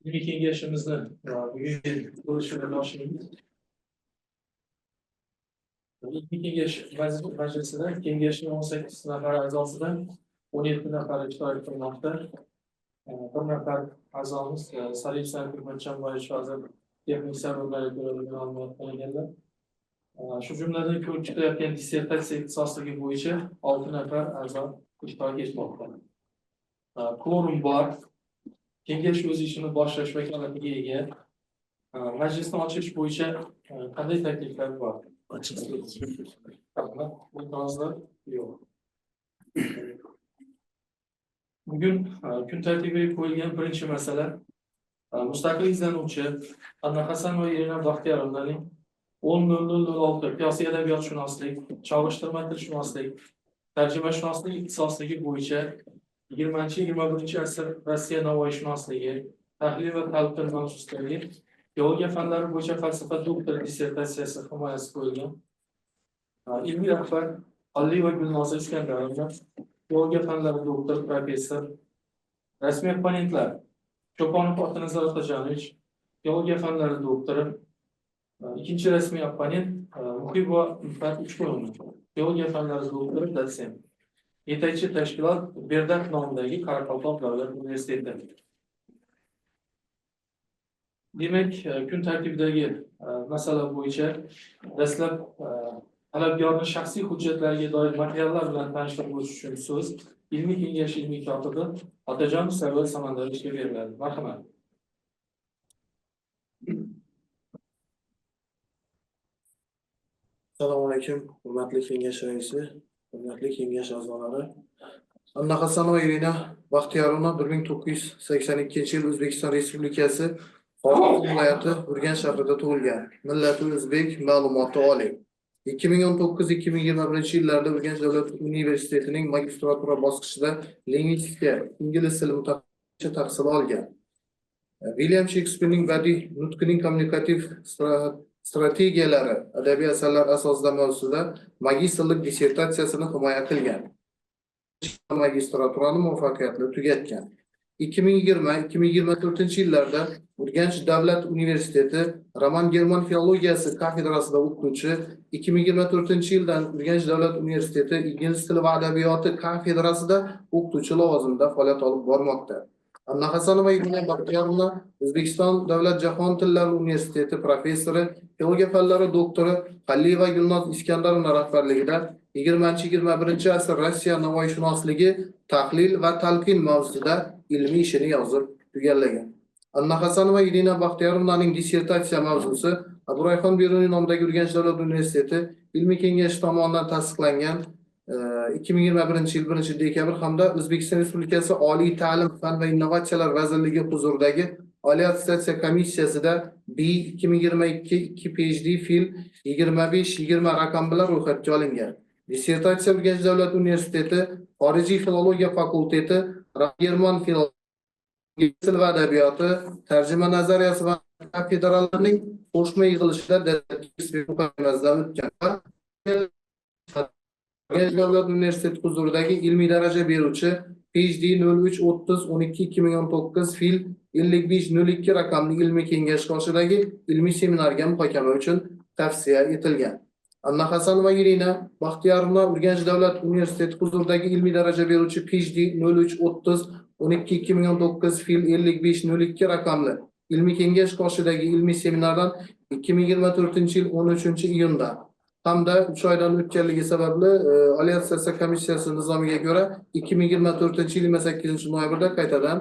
Milliy kengashimizni bugungi bo'lishini boshlaymiz. Milliy kengash majlisida kengashning 18 nafar a'zosidan 17 nafari ishtirok qilmoqda. Bir nafar a'zomiz Sarif Sanfiy vazir texnik sabablarga ko'ra ma'lumot qilinganlar. Shu jumladan ko'rib chiqilayotgan dissertatsiya ixtisosligi bo'yicha 6 nafar a'zo ishtirok etmoqda. Kvorum bor. Kengash o'z ishini boshlash vakolatiga ega. Majlisni ochish bo'yicha qanday takliflar bor? E'tirozlar yo'q. Bugun kun tartibiga qo'yilgan birinchi masala mustaqil izlanuvchi Anna Hasan va Irina Baxtiyorovnaning 10.006 qiyosiy adabiyotshunoslik, chalg'ishtirma tilshunoslik, tarjimashunoslik ixtisosligi bo'yicha 20-21 asr Rossiya navoiyshunosligi, tahlil va talqin mavzusidagi teologiya fanlari bo'yicha falsafa doktor dissertatsiyasi himoyasi qo'yilgan. Ilmiy rahbar Alliyeva Gulnoza Iskandarovna, teologiya fanlari doktor, professor. Rasmiy opponentlar Cho'ponov Otanazar Otajonovich, teologiya fanlari doktori. Ikkinchi rasmiy opponent Muhibo Ifat Uchqunova, teologiya fanlari doktori, dotsent. Yetakchi tashkilot Berdak nomidagi Qoraqalpoq davlat universiteti. Demak, kun tartibidagi masala bo'yicha dastlab talabgorning shaxsiy hujjatlariga doir materiallar bilan tanishtirib o'tish uchun so'z ilmiy kengash ilmiy kotibi Otajonov Sarvar Samandarovga beriladi. Marhamat. Assalomu alaykum, hurmatli kengash raisi, hurmatli kengash a'zolari. Anna Hasanova Irina Baxtiyorovna 1982 yil O'zbekiston Respublikasi Xorazm viloyati Urganch shahrida tug'ilgan. Millati o'zbek, ma'lumoti oliy. 2019-2021 yillarda Urganch davlat universitetining magistratura bosqichida lingvistika, ingliz tili mutaxassisi tahsil olgan. William Shakespearening badiiy nutqining kommunikativ strategiyalari adabiy asarlar asosida mavzusida magistrlik dissertatsiyasini himoya qilgan. Magistraturani muvaffaqiyatli tugatgan. 2020-2024 yillarda Urganch davlat universiteti roman german filologiyasi kafedrasida o'qituvchi, 2024 yildan Urganch davlat universiteti ingliz tili va adabiyoti kafedrasida o'qituvchi lavozimida faoliyat olib bormoqda. Anna Hasanova Irina Baxtiyorovna O'zbekiston davlat jahon tillari universiteti professori, teologiya fanlari doktori Alliyeva Gulnoz Iskandarovna rahbarligida 20-21 asr Rossiya navoiyshunosligi, tahlil va talqin mavzusida ilmiy ishini yozib tugallagan. Anna Hasanova Irina Baxtiyorovnaning dissertatsiya mavzusi Abdurayhon Beruniy nomidagi Urganch davlat universiteti ilmiy kengashi tomonidan tasdiqlangan 2021 yil 1 dekabr hamda O'zbekiston Respublikasi Oliy ta'lim, fan va innovatsiyalar vazirligi huzuridagi Oliy attestatsiya komissiyasida B2022 PhD fil 25-20 raqam bilan ro'yxatga olingan. Dissertatsiya Urganch davlat universiteti xorijiy filologiya fakulteti german filologiya va adabiyoti tarjima nazariyasi va kafedralarining qo'shma yig'ilishida o'tgan. Urganch davlat universiteti huzuridagi ilmiy daraja beruvchi PhD 03-30-12-2019 fil 55-02 raqamli ilmiy kengash qoshidagi ilmiy seminarga muhokama uchun tavsiya etilgan. Anna Hasanova Irina Baxtiyorovna Urganch davlat universiteti huzuridagi ilmiy daraja beruvchi PhD 03-30-12-2019 fil 55-02 raqamli ilmiy kengash qoshidagi ilmiy seminardan 2024 yil 13 iyunda hamda 3 oydan o'tganligi sababli Oliy attestatsiya komissiyasi nizomiga ko'ra 2024 yil 28 noyabrda qaytadan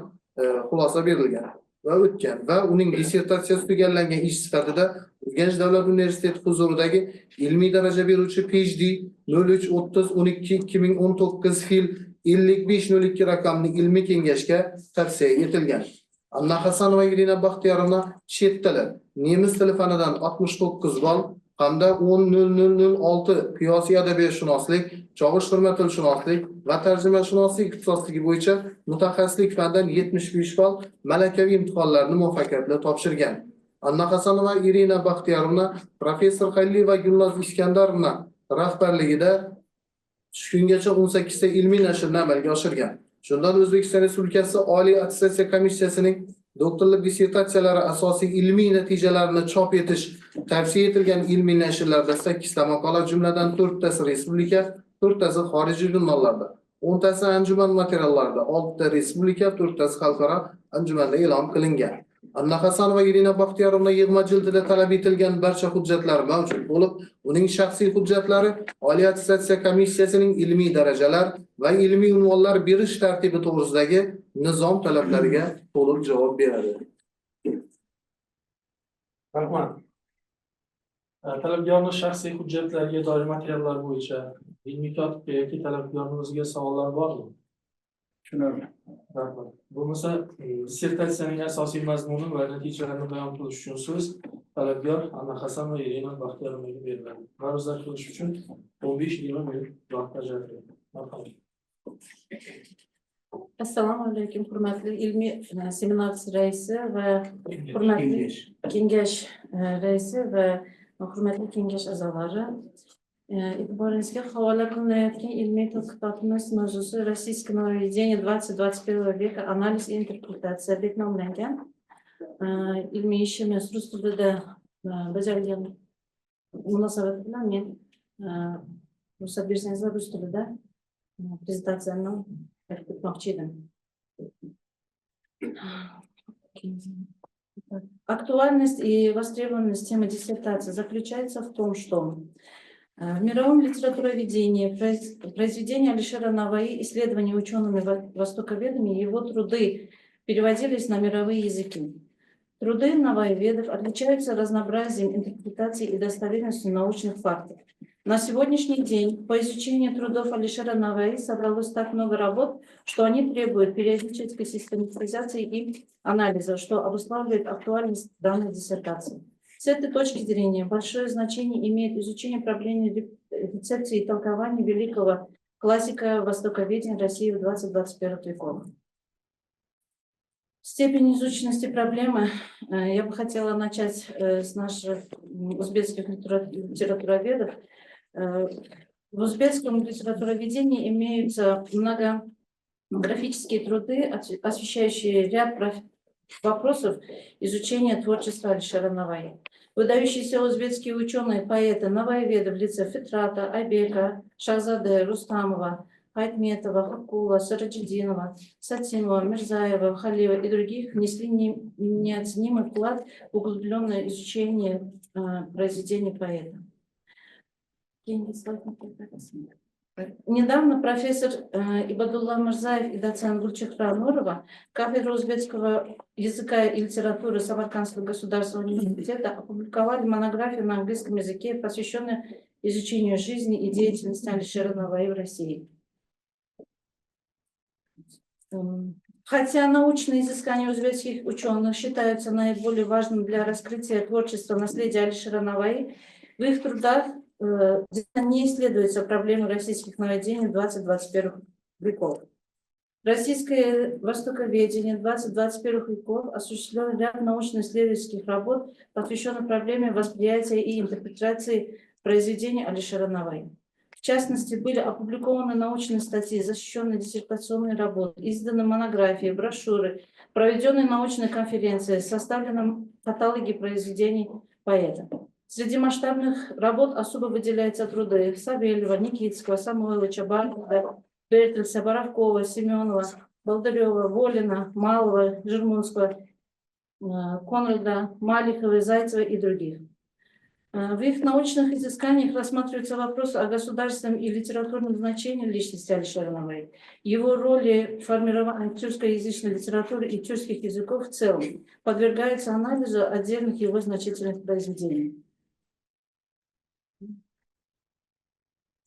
xulosa berilgan va o'tgan va uning dissertatsiyasi tugallangan ish sifatida Urganch davlat universiteti huzuridagi ilmiy daraja beruvchi PhD 03-30-12-2019 fil 55-02 raqamli ilmiy kengashga tavsiya etilgan. Anna Hasanova Irina Baxtiyorovna chet tili, nemis tili fanidan 69 ball hamda 10.006 qiyosiy adabiyotshunoslik, chalg'ishtirma tilshunoslik va tarjimashunoslik ixtisosligi bo'yicha mutaxassislik fandan 75 ball malakaviy imtihonlarni muvaffaqiyatli topshirgan. Anna Hasanova Irina Baxtiyorovna professor Alliyeva Gulnoz Iskandarovna rahbarligida kungacha 18 ta ilmiy nashrni amalga oshirgan. Shundan O'zbekiston Respublikasi Oliy attestatsiya komissiyasining doktorlik dissertatsiyalari asosiy ilmiy natijalarini chop etish tavsiya etilgan ilmiy nashrlarda 8 ta maqola, jumladan 4 tasi respublika, 4 tasi xorijiy jurnallarda, 10 tasi anjuman materiallarida, 6 ta respublika, 4 tasi xalqaro anjumanda e'lon qilingan. Anna Hasanova Irina Baxtiyorovna yig'ma jildida talab etilgan barcha hujjatlar mavjud bo'lib, uning shaxsiy hujjatlari Oliy attestatsiya komissiyasining ilmiy darajalar va ilmiy unvonlar berish tartibi to'g'risidagi nizom talablariga to'liq javob beradi. Rahmat. Talabgorning shaxsiy hujjatlariga doir materiallar bo'yicha ilmiy kotibga yoki talabgorning o'ziga savollar bormi? Tushunarli. Rahmat. Bo'lmasa, dissertatsiyaning asosiy mazmuni va natijalarini bayon qilish uchun so'z talabgor Anna Hasanova Irina Baxtiyorovnaga beriladi. Ma'ruza qilish uchun 15-20 minut vaqt ajratiladi. Marhamat. Assalomu alaykum, hurmatli ilmiy seminar raisi va hurmatli kengash raisi va hurmatli kengash a'zolari. E'tiboringizga havola qilinayotgan ilmiy tadqiqotimiz mavzusi Российское нововведение 20-21 века, анализ и интерпретация deb nomlangan. Ilmiy ishimiz rus tilida bajarilgan munosabat bilan men ruxsat bersangizlar rus tilida prezentatsiyamni etmoqchi edim. Актуальность и востребованность темы диссертации заключается в том, что в мировом литературоведении произведения Алишера Наваи, исследования учеными-востоковедами, его труды переводились на мировые языки. Труды наваеведов отличаются разнообразием интерпретаций и достоверностью научных фактов. На сегодняшний день по изучению трудов Алишера Наваи собралось так много работ, что они требуют периодической систематизации и анализа, что обуславливает актуальность данной диссертации. С этой точки зрения большое значение имеет изучение проблем рецепции и толкования великого классика востоковедения России в 20-21 веков. Степень изученности проблемы я бы хотела начать с наших узбекских литературоведов. В узбекском литературоведении имеются многографические труды, освещающие ряд вопросов изучения творчества Алишера Наваи. Выдающиеся узбекские ученые, поэты, наваеведы в лице Фитрата, Айбека, Шахзаде, Рустамова, Айтметова, Хакула, Сараджидинова, Сатимова, Мирзаева, Халиева и других внесли неоценимый вклад в углубленное изучение произведений поэта. Недавно профессор Ибадулла Мирзаев и доцент Гульчехра Нурова кафедры узбекского языка и литературы Самаркандского государственного университета опубликовали монографию на английском языке, посвященную изучению жизни и деятельности Алишера Наваи в России. Хотя научные изыскания узбекских ученых считаются наиболее важным для раскрытия творчества наследия Алишера Наваи, в их трудах не исследуются проблемы российских нововведений 20-21 веков. Российское востоковедение 20-21 веков осуществляло ряд научно-исследовательских работ, посвященных проблеме восприятия и интерпретации произведений Алишера Наваи. В частности, были опубликованы научные статьи, защищенные диссертационные работы, изданы монографии, брошюры, проведенные научные конференции, составлены каталоги произведений поэта. Среди масштабных работ особо выделяются труды Савельева, Никитского, Самойловича, Баркова, Бертельса, Боровкова, Семенова, Болдырева, Волина, Малова, Жирмунского, Конрада, Малиховой, Зайцева и других. В их научных изысканиях рассматривается вопрос о государственном и литературном значении личности Алишера Наваи, его роли в формировании тюркскоязычной литературы и тюркских языков в целом, подвергается анализу отдельных его значительных произведений.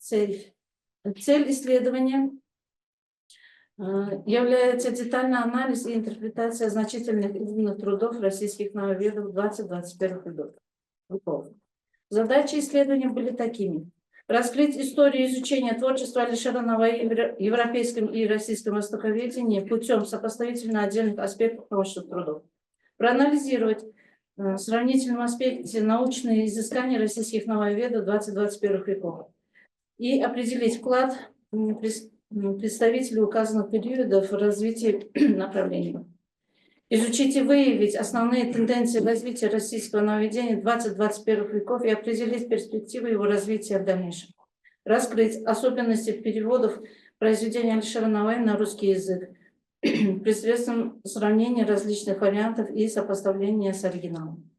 Цель исследования является детальный анализ и интерпретация значительных изданных трудов российских нововедов 20-21 веков. Задачи исследования были такими: раскрыть историю изучения творчества Алишера Наваи в европейском и российском востоковедении путем сопоставительно отдельных аспектов научных трудов, проанализировать в сравнительном аспекте научные изыскания российских нововедов 20-21 веков и определить вклад представителей указанных периодов в развитии направления. изучить и выявить основные тенденции развития российского нововведения 20-21 веков и определить перспективы его развития в дальнейшем. Раскрыть особенности переводов произведения Алишера Наваи на русский язык посредством сравнения различных вариантов и сопоставления с оригиналом.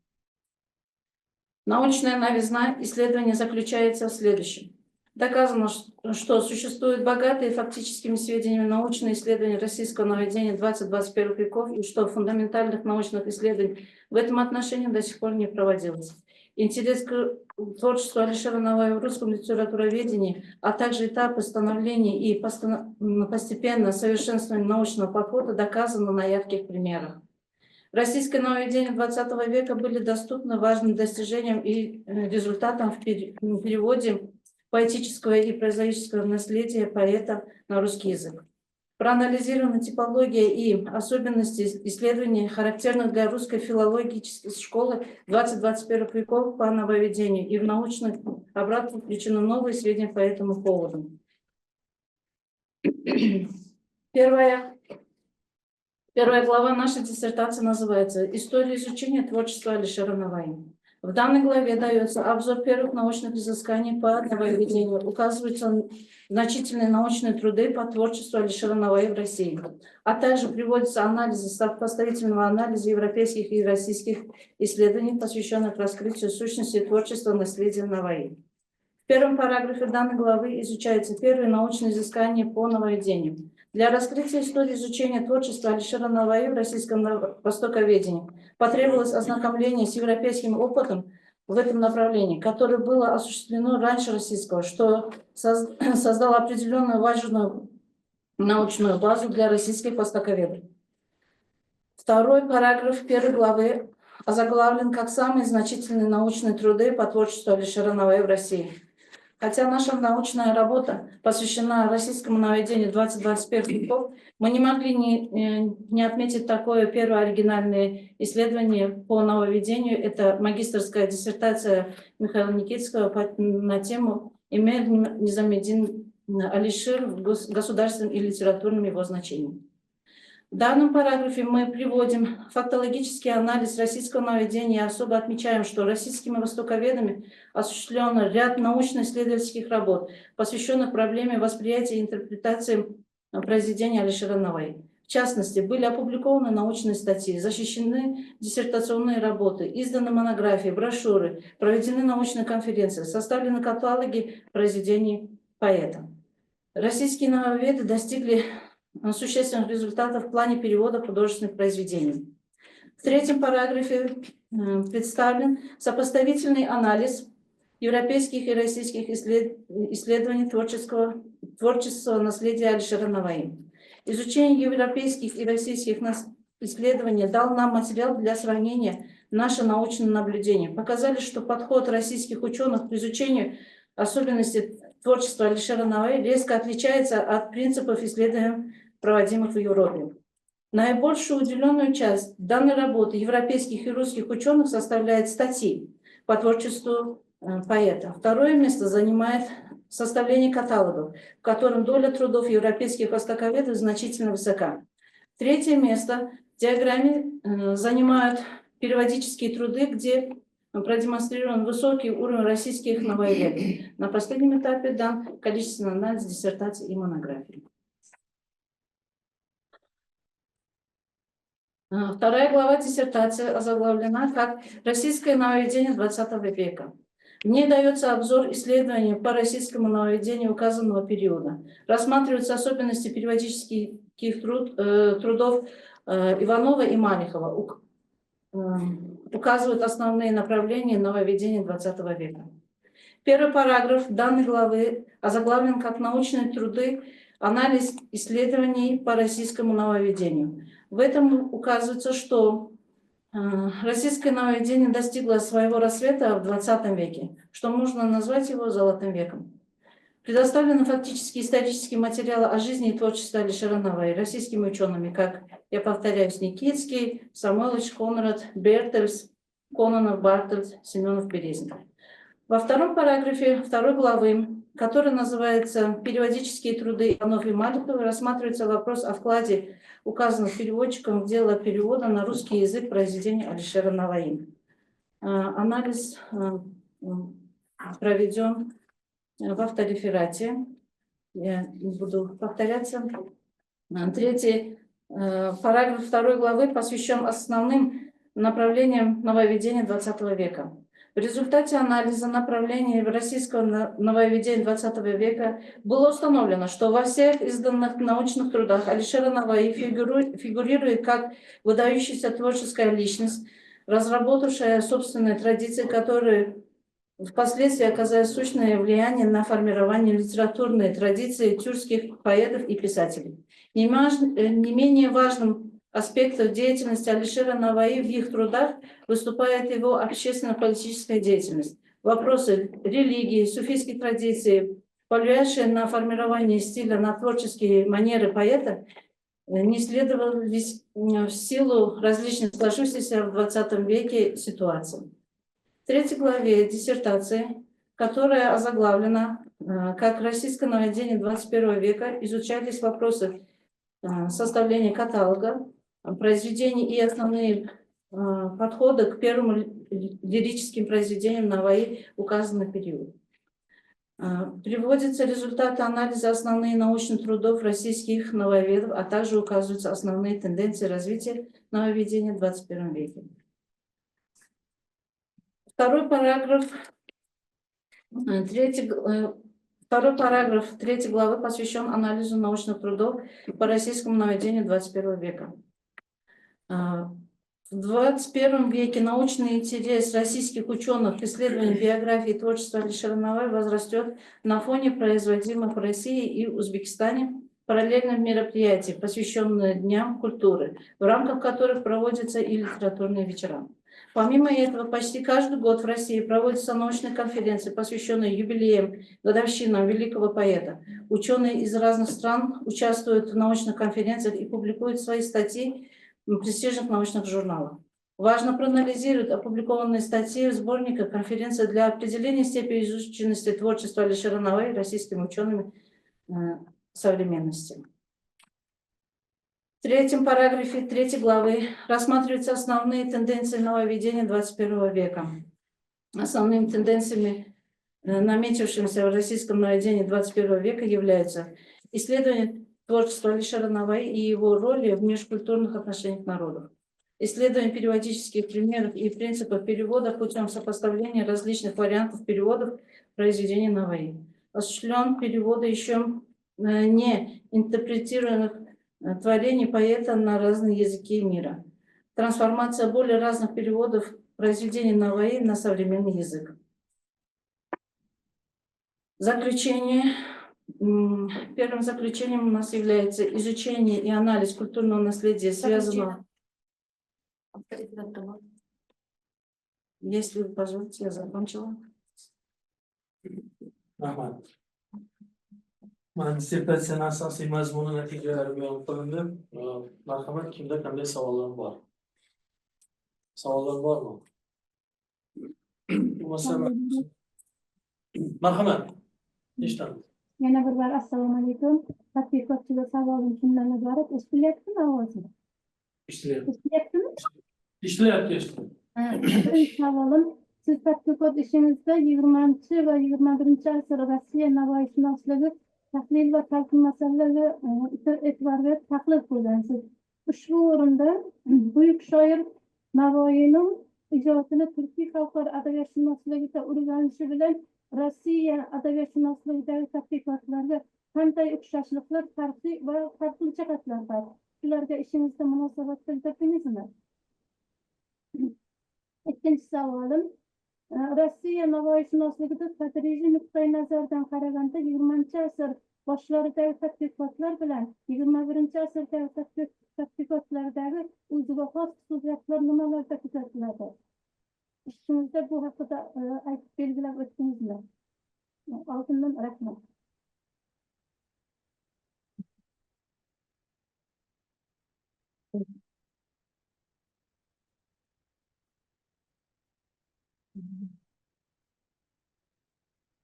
Научная новизна исследования заключается в следующем. Доказано, что существуют богатые фактическими сведениями научные исследования российского нововведения 20-21 веков и что фундаментальных научных исследований в этом отношении до сих пор не проводилось. Интерес к творчеству Алишера Наваи в русском литературоведении, а также этапы становления и постепенно совершенствования научного подхода доказано на ярких примерах. Российское нововведение 20 века были доступны важным достижениям и результатам в переводе поэтического и прозаического наследия поэта на русский язык. Проанализирована типология и особенности исследований, характерных для русской филологической школы 20-21 веков по нововведению, и в научных обработках включены новые сведения по этому поводу. Первая глава нашей диссертации называется «История изучения творчества Алишера Наваи». В данной главе дается обзор первых научных изысканий по нововведению, указываются значительные научные труды по творчеству Алишера Наваи в России, а также приводятся анализы сопоставительного анализа европейских и российских исследований, посвященных раскрытию сущности творчества наследия Наваи. В первом параграфе данной главы изучаются первые научные изыскания по нововведению. Для раскрытия истории изучения творчества Алишера Наваи в российском востоковедении потребовалось ознакомление с европейским опытом в этом направлении, которое было осуществлено раньше российского, что создало определенную важную научную базу для российских востоковедов. Второй параграф первой главы озаглавлен как самые значительные научные труды по творчеству Алишера Наваи в России. Хотя наша научная работа посвящена российскому нововведению 20-21 веков, мы не могли не отметить такое первое оригинальное исследование по нововведению. Это магистерская диссертация Михаила Никитского на тему «Эмир Низамеддин Алишер в государственном и литературном его значении». В данном параграфе мы приводим фактологический анализ российского нововведения и особо отмечаем, что российскими востоковедами осуществлен ряд научно-исследовательских работ, посвященных проблеме восприятия и интерпретации произведений Алишера Наваи. В частности, были опубликованы научные статьи, защищены диссертационные работы, изданы монографии, брошюры, проведены научные конференции, составлены каталоги произведений поэта. Российские нововеды достигли существенных результатов в плане перевода художественных произведений. В третьем параграфе представлен сопоставительный анализ европейских и российских исследований творчества наследия Алишера Наваи. Изучение европейских и российских исследований дал нам материал для сравнения наших научных наблюдений. Показали, что подход российских ученых к изучению особенностей творчества Алишера Наваи резко отличается от принципов исследований, проводимых в Европе. Наибольшую уделенную часть данной работы европейских и русских ученых составляет статьи по творчеству поэта. Второе место занимает составление каталогов, в котором доля трудов европейских востоковедов значительно высока. Третье место в диаграмме занимают периодические труды, где продемонстрирован высокий уровень российских нововведений. На последнем этапе дан количественный анализ диссертаций и монографий. Вторая глава диссертации озаглавлена как «Российское нововведение 20 века». В ней дается обзор исследований по российскому нововведению указанного периода. Рассматриваются особенности периодических трудов Иванова и Малихова. Указывают основные направления нововведения 20 века. Первый параграф данной главы озаглавлен как «Научные труды. Анализ исследований по российскому нововведению». В этом указывается, что российское нововведение достигло своего расцвета в 20 веке, что можно назвать его золотым веком. Предоставлены фактически исторические материалы о жизни и творчестве Алишера Наваи российскими учеными, как, я повторяюсь, Никитский, Самойлович, Конрад, Бертельс, Кононов, Бартельс, Семенов, Березников. Во втором параграфе второй главы который называется «Периодические труды Иванов и Маликовой», рассматривается вопрос о вкладе указанных переводчиком в дело перевода на русский язык произведений Алишера Наваи. Анализ проведен в автореферате. Я не буду повторяться. Третий параграф 2 главы посвящен основным направлениям нововведения XX века. В результате анализа направлений российского нововведения XX века было установлено, что во всех изданных научных трудах Алишера Наваи фигурирует как выдающаяся творческая личность, разработавшая собственные традиции, которые впоследствии оказали сущное влияние на формирование литературной традиции тюркских поэтов и писателей. Не менее важным аспектом деятельности Алишера Наваи в их трудах выступает его общественно-политическая деятельность. Вопросы религии, суфийских традиций, повлиявшие на формирование стиля, на творческие манеры поэта, не следовались в силу различных сложившихся в XX веке ситуаций. В третьей главе диссертации, которая озаглавлена как «Российское нововведение XXI века», изучались вопросы составления каталога, произведений и основные подходы к первым лирическим произведениям Наваи в указанный период. Приводятся результаты анализа основных научных трудов российских нововедов, а также указываются основные тенденции развития нововведения в XXI веке. Второй параграф 3 главы посвящен анализу научных трудов по российскому нововведению XXI века. В XXI веке научный интерес российских ученых к исследованию биографии и творчества Алишера Наваи возрастет на фоне производимых в России и Узбекистане параллельных мероприятий, посвященных Дням культуры, в рамках которых проводятся и литературные вечера. Помимо этого, почти каждый год в России проводятся научные конференции, посвященные юбилеям, годовщинам великого поэта. Ученые из разных стран участвуют в научных конференциях и публикуют свои статьи в престижных научных журналах. Важно проанализировать опубликованные статьи в сборниках конференции для определения степени изученности творчества Алишера Наваи российскими учеными современности. В третьем параграфе 3 главы рассматриваются основные тенденции нововведения XXI века. Основными тенденциями, наметившимися в российском нововведении XXI века, являются исследование творчества Алишера Наваи и его роли в межкультурных отношениях народов, исследование периодических примеров и принципов перевода путем сопоставления различных вариантов переводов произведений Наваи. Осуществлен переводы еще не интерпретированных творений поэта на разные языки мира. Трансформация более разных переводов произведений Наваи на современный язык. Заключение. Первым заключением у нас является изучение и анализ культурного наследия, связанного... Если вы позволите, я закончила. Rahmat. Mana dissertatsiyani asosiy mazmuni natijalari bayon qilindi. Marhamat, kimda qanday savollar bor? Savollar bormi? Bo'lmasa, marhamat. Eshitamiz. Yana bir bor assalomu alaykum. Tadqiqotchiga savolim shundan iborat. Eshitilyaptimi ovozim? Eshitilyapti. Eshitilyaptimi? Eshitilyapti. Birinchi savolim, siz tadqiqot ishingizda 20 va 21 asr Rossiya navoiyshunosligi tahlil va talqin masalalariga e'tibor berib tahlil qilgansiz. Ushbu o'rinda buyuk shoir Navoiyning ijodini turkiy xalqaro adabiyotshunosligida o'rganishi bilan Rossiya adabiyotshunosligidagi tadqiqotlarga qanday o'xshashliklar, farqli va farqli jihatlar bor? Shularga ishingizda munosabat bildirdingizmi? Ikkinchi savolim, Rossiya navoiyshunosligida tadrijiy nuqtai nazardan qaraganda 20 asr boshlaridagi tadqiqotlar bilan 21 asrdagi tadqiqotlardagi o'ziga xos xususiyatlar nimalarda kuzatiladi? Ishingizda bu haqida aytib belgilab o'tdingizmi? Oldindan rahmat.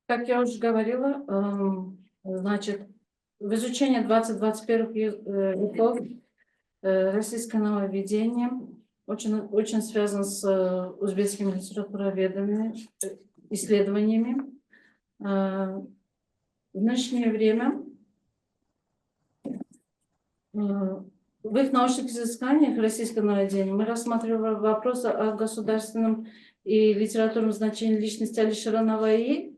Как я уже говорила, значит, в изучении 20-21 веков российское нововведение очень связано с узбекскими литературоведами, исследованиями. В нынешнее время в их научных изысканиях российского нововведения мы рассматривали вопросы о государственном и литературном значении личности Алишера Наваи.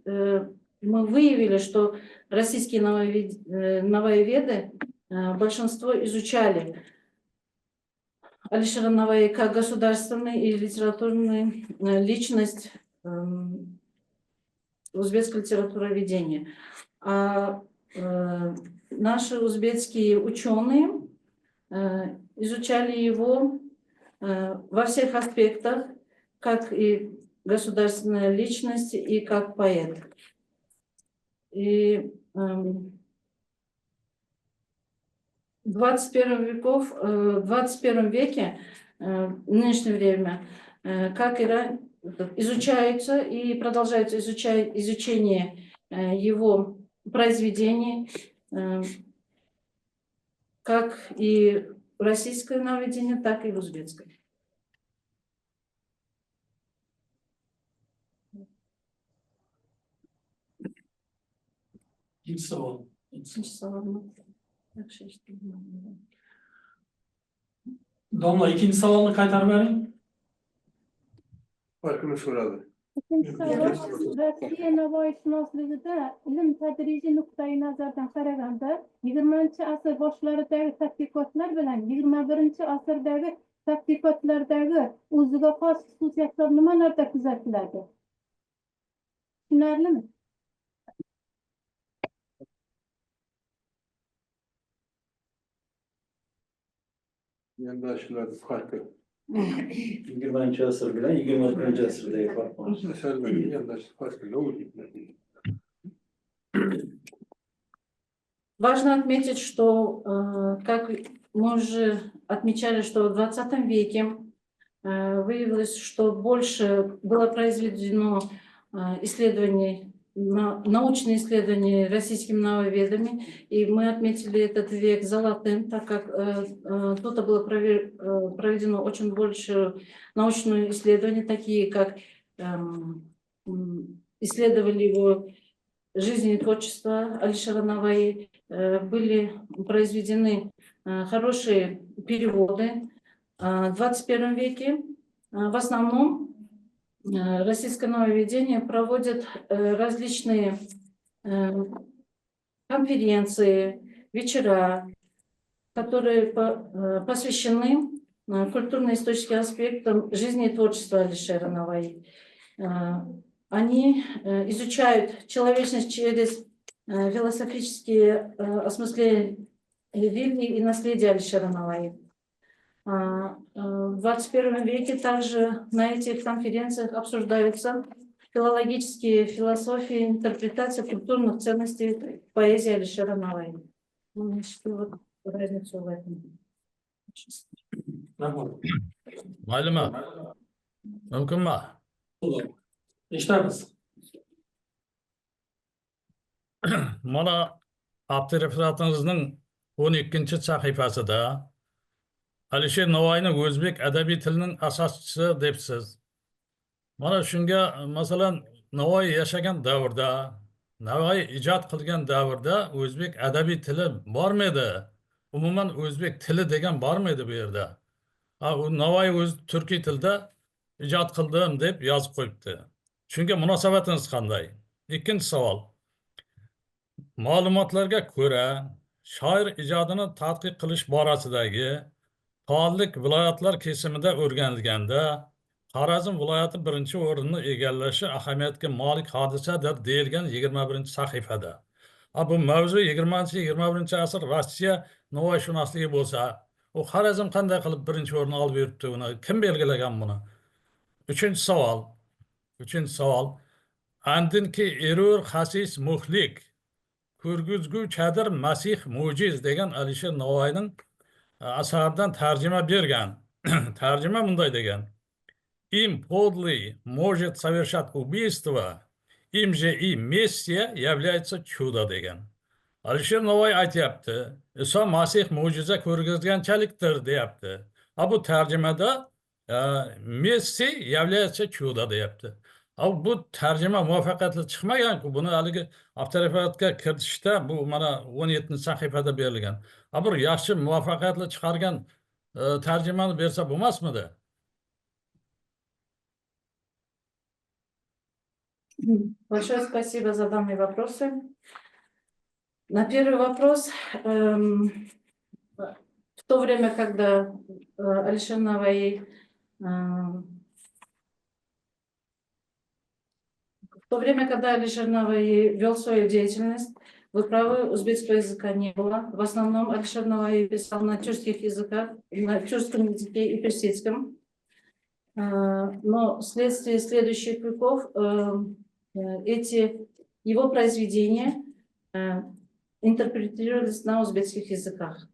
Мы выявили, что российские новоеведы большинство изучали Алишера Наваи как государственную и литературную личность узбекского литературоведения. А наши узбекские ученые изучали его во всех аспектах, как и государственная личность, и как поэт. И в 21 веке, в нынешнее время, как и изучаются и продолжается изучение его произведений, как и российское нововведение, так и узбекское. İkinci savol. Üçüncü sorumuz. Domla, ikinci savolni qaytarib bering. Farkını so'radi. İkinci savol, Rossiya navoiyshunosligida ilm tadrijiy nuqtai nazardan qaraganda 20 asr boshlaridagi tadqiqotlar bilan 21 asrdagi tadqiqotlardagi o'ziga xos xususiyatlar nimalarda kuzatiladi? Tushunarlimi? Yondoshlar farqi. 20 asr bilan 21 asrdagi farq bor. Masalan, yondoshlar farqi nima? Важно отметить, что, как мы уже отмечали, что в 20 веке выявилось, что больше было произведено исследований, научные исследования российскими нововедами, и мы отметили этот век золотым, так как тут было проведено очень больше научных исследований, такие как исследовали его жизнь и творчество Алишера Наваи, были произведены хорошие переводы. В 21 веке в основном российское нововведение проводит различные конференции, вечера, которые посвящены культурно-историческим аспектам жизни и творчества Алишера Наваи. Они изучают человечность через философические осмысления религии и наследия Алишера Наваи. В 21 веке также на этих конференциях обсуждаются филологические философии, интерпретация культурных ценностей поэзии Алишера Наваи. Вот разницу в этом. Rahmat. Maylimi? Mumkinmi? Eshitamiz. Mana abturifratimizning 12-sahifasida Alisher Navoiyni o'zbek adabiy tilining asoschisi debsiz. Mana shunga masalan Navoiy yashagan davrda, Navoiy ijod qilgan davrda o'zbek adabiy tili bormi edi? Umuman o'zbek tili degan bormi edi bu yerda? Navoiy o'z turkiy tilda ijod qildim deb yozib qo'yibdi. Shunga munosabatingiz qanday? Ikkinchi savol. Ma'lumotlarga ko'ra, shoir ijodini tadqiq qilish borasidagi faollik viloyatlar kesimida o'rganilganda, Xorazm viloyati birinchi o'rinni egallashi ahamiyatga molik hodisadir deyilgan 21-sahifada. Bu mavzu 20-21 asr Rossiya navoiyshunosligi bo'lsa, u Xorazm qanday qilib birinchi o'rinni olib yuribdi, uni kim belgilagan buni? Uchinchi savol. Andinki erur xasis muhlik ko'rguzguchadir masih mo'jiz degan Alisher Navoiyning asaridan tarjima bergan. Tarjima bunday degan: Им подлый может совершать убийство, MJI Мессия является чудо degan. Alisher Navoiy aytyapti, Iso Masih mo'jiza ko'rgazganchalikdir deyapti. Bu tarjimada Messi является чудо deyapti. Bu tarjima muvaffaqiyatli chiqmagan-ku, buni haligi avtorefakatga kiritishda bu mana 17-sahifada berilgan. Bir yaxshi muvaffaqiyatli chiqargan tarjimani bersa bo'lmasmidi? Большое спасибо за данные вопросы. На первый вопрос, в то время, когда Алишер Наваи вел свою деятельность, вы правы, узбекского языка не было. В основном Алишер Наваи писал на тюркских языках, на тюркском языке и персидском. Но вследствие следующих веков эти его произведения интерпретировались на узбекских языках.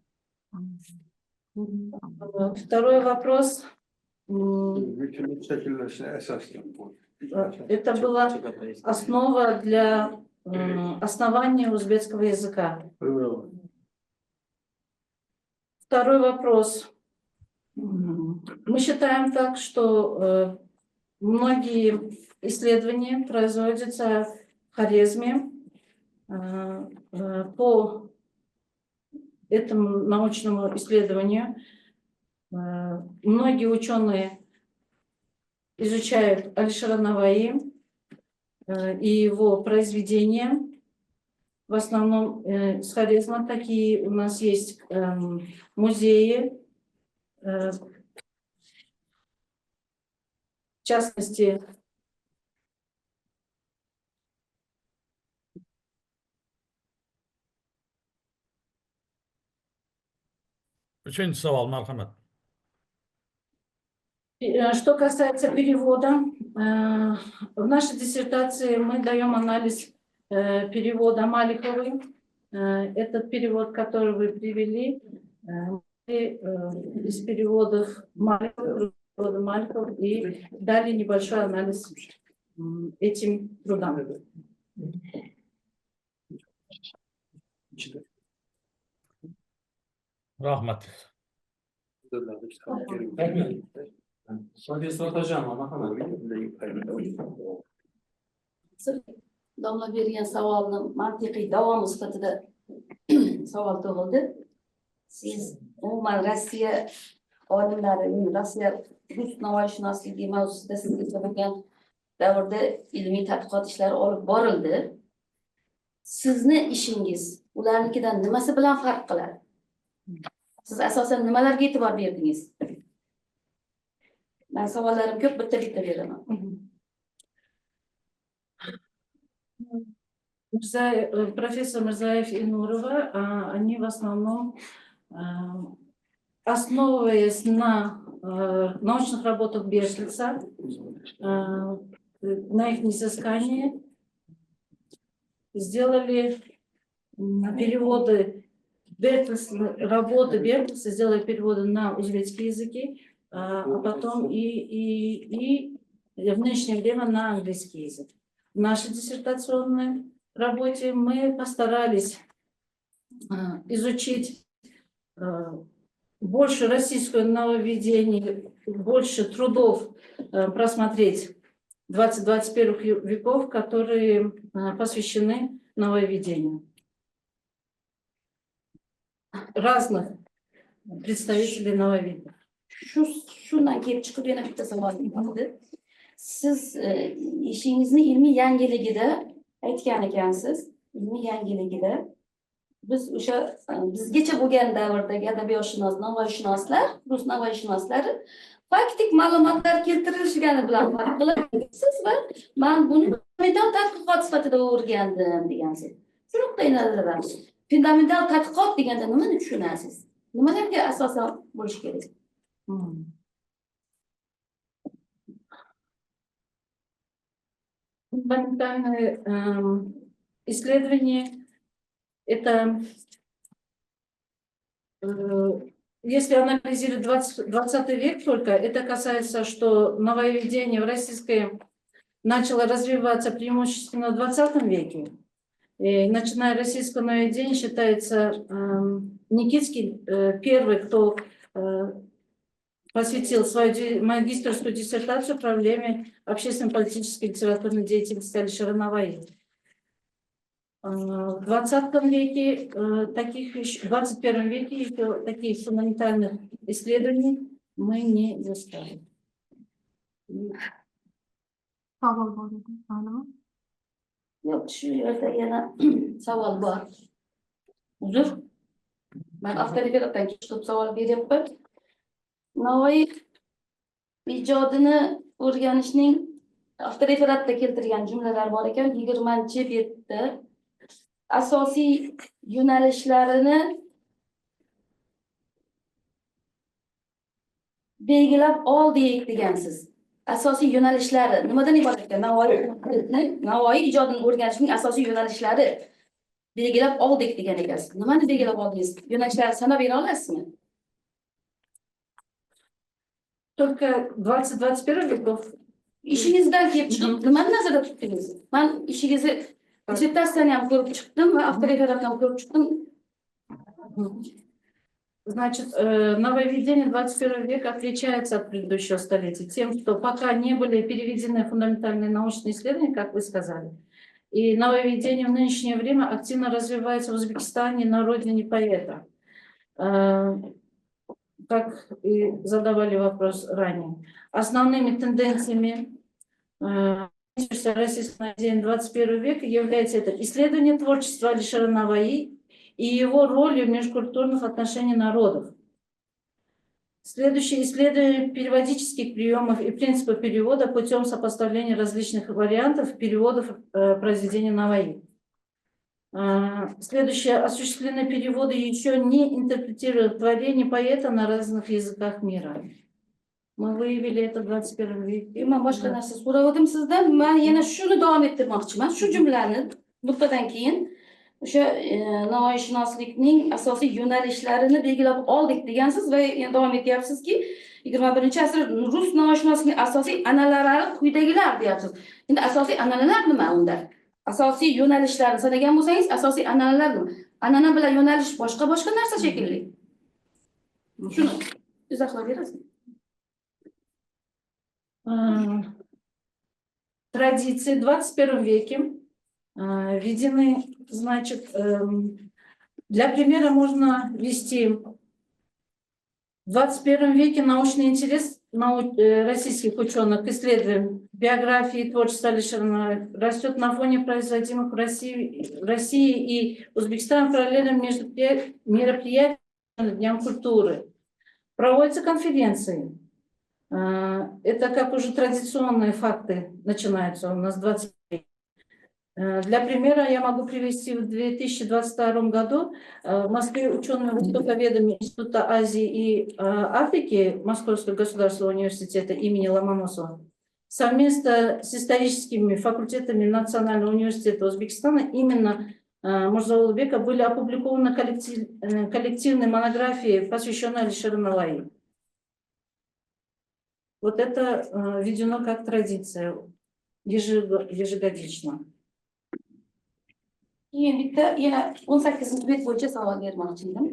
Второй вопрос. Это была основа для основания узбекского языка. Второй вопрос. Мы считаем так, что многие исследования производятся в Хорезме. По этому научному исследованию многие ученые изучают Алишера Наваи и его произведения. В основном с Хорезма такие у нас есть музеи, в частности, Uchinchi savol, marhamat. Что касается перевода, в нашей диссертации мы даем анализ перевода Маликовой. Этот перевод, который вы привели, из переводов Маликов и дали небольшой анализ этим трудам. Rahmat. Domla bergan savolni mantiqiy davomi sifatida savol tug'ildi. Siz umuman Rossiya olimlari, Rossiya rus navoiyshunosligi mavzusida siz bo'lgan davrda ilmiy tadqiqot ishlari olib borildi. Sizni ishingiz ularnikidan nimasi bilan farq qiladi? Siz asosan nimalarga e'tibor berdingiz? Ben savollarim ko'p, bitta beraman. Профессор Мирзаев и Нурова, они в основном, основываясь на научных работах Бертельса, на их изыскании, сделали переводы работы Бертельса, сделали переводы на узбекские языки, а потом и в нынешнее время на английский язык. В нашей диссертационной работе мы постарались изучить больше российское нововведение, больше трудов просмотреть 20-21 веков, которые посвящены нововведению разных представителей нововведения. Shundan kelib chiqib yana bitta savolim bor. Siz ishingizni ilmiy yangiligida aytgan ekansiz. Ilmiy yangiligida biz o'sha bizgacha bo'lgan davrdagi adabiyotshunos, navoiyshunoslar, rus navoiyshunoslari faktik ma'lumotlar keltirilishgani bilan farq qilasiz va men buni fundamental tadqiqot sifatida o'rgandim degansiz. Shu nuqtai nazardan fundamental tadqiqot deganda nimani tushunasiz? Nimalarga asosan bo'lish kerak? Фундаментальные исследования – это, если анализировать 20 век только, это касается, что нововведения в российской начало развиваться преимущественно в 20 веке. И, начиная российского нововведения, считается Никитский первый, кто посвятил свою магистерскую диссертацию проблеме общественно-политической и литературной деятельности Алишера Наваи. В 20 веке в 21 веке еще таких фундаментальных исследований мы не застали. Savol bor edi. Ma'lum. Yo'q, shu yerda yana savol bor. Uzr. Men avtoritetdan chiqib savol beryapman. Navoiy ijodini o'rganishning avtoritetda keltirgan jumlalar bor ekan, 20-betda asosiy yo'nalishlarini belgilab oldik degansiz. Asosiy yo'nalishlari nimadan iborat ekan? Navoiy ijodini o'rganishning asosiy yo'nalishlari belgilab oldik degan ekansiz. Nimani belgilab oldingiz? Yo'nalishlarni sanab bera olasizmi? Только 20-21 веков. Ishingizdan kelib chiqib, nimani nazarda tutdingiz? Men ishingizni dissertatsiyani ham ko'rib chiqdim va avtoritetni ham ko'rib chiqdim. Значит, нововведение 21 века отличается от предыдущего столетия тем, что пока не были переведены фундаментальные научные исследования, как вы сказали, и нововведение в нынешнее время активно развивается в Узбекистане на родине поэта. Как и задавали вопрос ранее. Основными тенденциями российского нововведения 21 века является это исследование творчества Алишера Наваи и его роли в межкультурных отношениях народов. Следующее исследование переводических приемов и принципов перевода путем сопоставления различных вариантов переводов произведения Наваи. Следующее. Осуществлены переводы еще не интерпретируют творения поэта на разных языках мира. Мы выявили это в 21 веке. Men boshqa narsa so'radim sizdan. Men yana shuni davom ettirmoqchiman. Shu jumlani nuqtadan keyin o'sha navoiyshunoslikning asosiy yo'nalishlarini belgilab oldik degansiz va endi davom etyapsizki 21-asr rus navoiyshunosligining asosiy an'analari quyidagilar deyapsiz. Endi asosiy an'analar nima unda? Asosiy yo'nalishlarni sanagan bo'lsangiz, asosiy an'analar nima? An'ana bilan yo'nalish boshqa narsa shekilli. Shuni izohlab berasiz? Традиции в 21 веке введены, значит, для примера можно ввести в 21 веке научный интерес российских ученых к исследованиям биографии и творчества Алишера Наваи растет на фоне производимых в России и Узбекистане параллельно между мероприятиями Дням культуры. Проводятся конференции. Это как уже традиционные факты начинаются у нас в 20 веке. Для примера я могу привести в 2022 году в Москве ученые-востоковедами Института Азии и Африки Московского государственного университета имени Ломоносова совместно с историческими факультетами Национального университета Узбекистана именно Мурза-Улугбека были опубликованы коллективные монографии, посвященные Алишеру Наваи. Вот это введено как традиция ежегодично. Bitta yana 18-bet bo'yicha savol bermoqchi edim.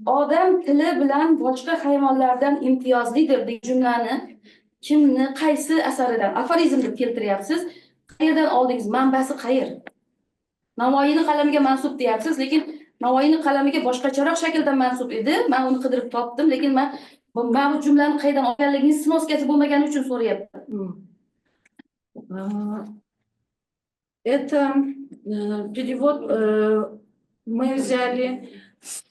Odam tili bilan boshqa hayvonlardan imtiyozlidir degan jumlani kimni, qaysi asaridan, aforizm deb keltiryapsiz? Qayerdan oldingiz? Manbasi qayer? Navoiyning qalamiga mansub deyapsiz, lekin Navoiyning qalamiga boshqacharoq shaklda mansub edi. Men uni qidirib topdim, lekin men bu jumlani qayerdan olganligingiz snoskasi bo'lmagani uchun so'rayapman. Это перевод мы взяли с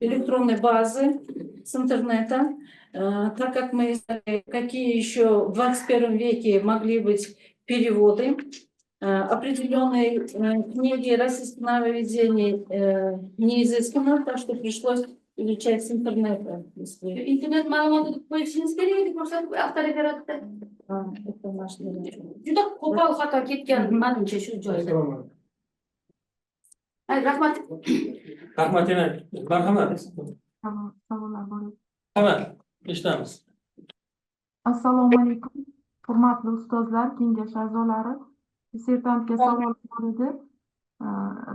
электронной базы, с интернета, так как мы знали, какие еще в 21 веке могли быть переводы. Определенные книги российских нововведений не изыскано, так что пришлось изучать с интернета. Internet ma'lumotini qo'yishingiz kerak edi, ko'rsatib avtoritetda. Это наш народ. Juda qo'pol xato ketgan menimcha shu joyda. Rahmat. Rahmat yana. Marhamat. Savollar bor edi. Marhamat. Eshitamiz. Assalomu alaykum. Hurmatli ustozlar, kengash a'zolari, dissertantga savol bor edi.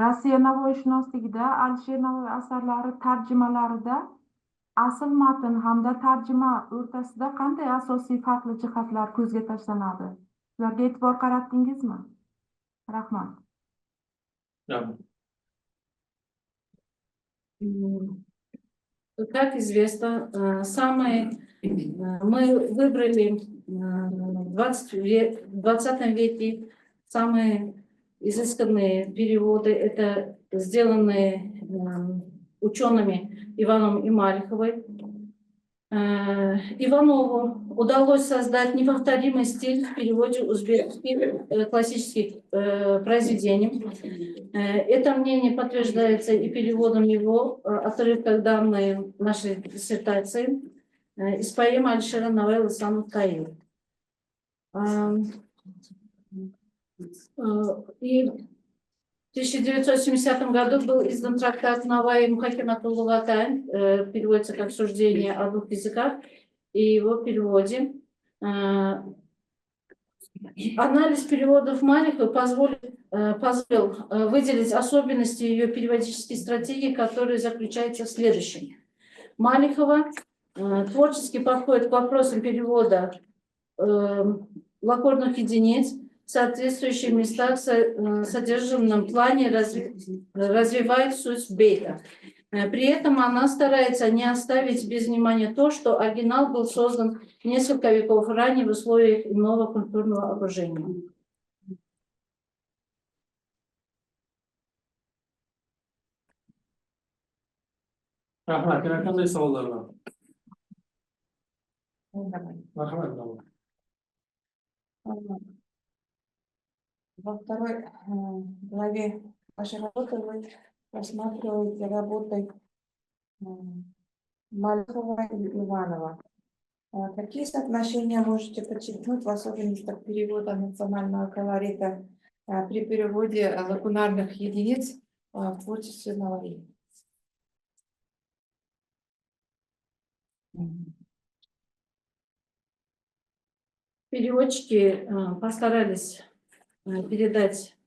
Rossiya navoiyshunosligida Alisher Navoiy asarlari tarjimalarida asl matn hamda tarjima o'rtasida qanday asosiy farqli jihatlar ko'zga tashlanadi? Ularga e'tibor qaratdingizmi? Rahmat. Rahmat. Как известно, мы выбрали в 20 веке самые изысканные переводы. Это сделанные учеными Иваном и Малиховой. Иванову удалось создать неповторимый стиль в переводе узбекских классических произведений. Это мнение подтверждается и переводом его отрывков данной нашей диссертации из поэмы Алишера Наваи «Лысан Каир». И в 1970 году был издан трактат Наваи Мухакиматуллу Ватань, переводится как «Суждение о двух языках», и его переводе. Анализ переводов Малиховой позволил выделить особенности ее переводической стратегии, которые заключаются в следующем. Малихова творчески подходит к вопросам перевода лакорных единиц, в соответствующих местах в содержанном плане развивает суть бейта. При этом она старается не оставить без внимания то, что оригинал был создан несколько веков ранее в условиях иного культурного окружения. Rahmat. Yana qanday savollar bor? Marhamat. Во второй главе вашей работы вы рассматриваете работы Малихова и Иванова. Какие соотношения можете подчеркнуть в особенностях перевода национального колорита при переводе лакунарных единиц в творчестве Наваи? Переводчики постарались передать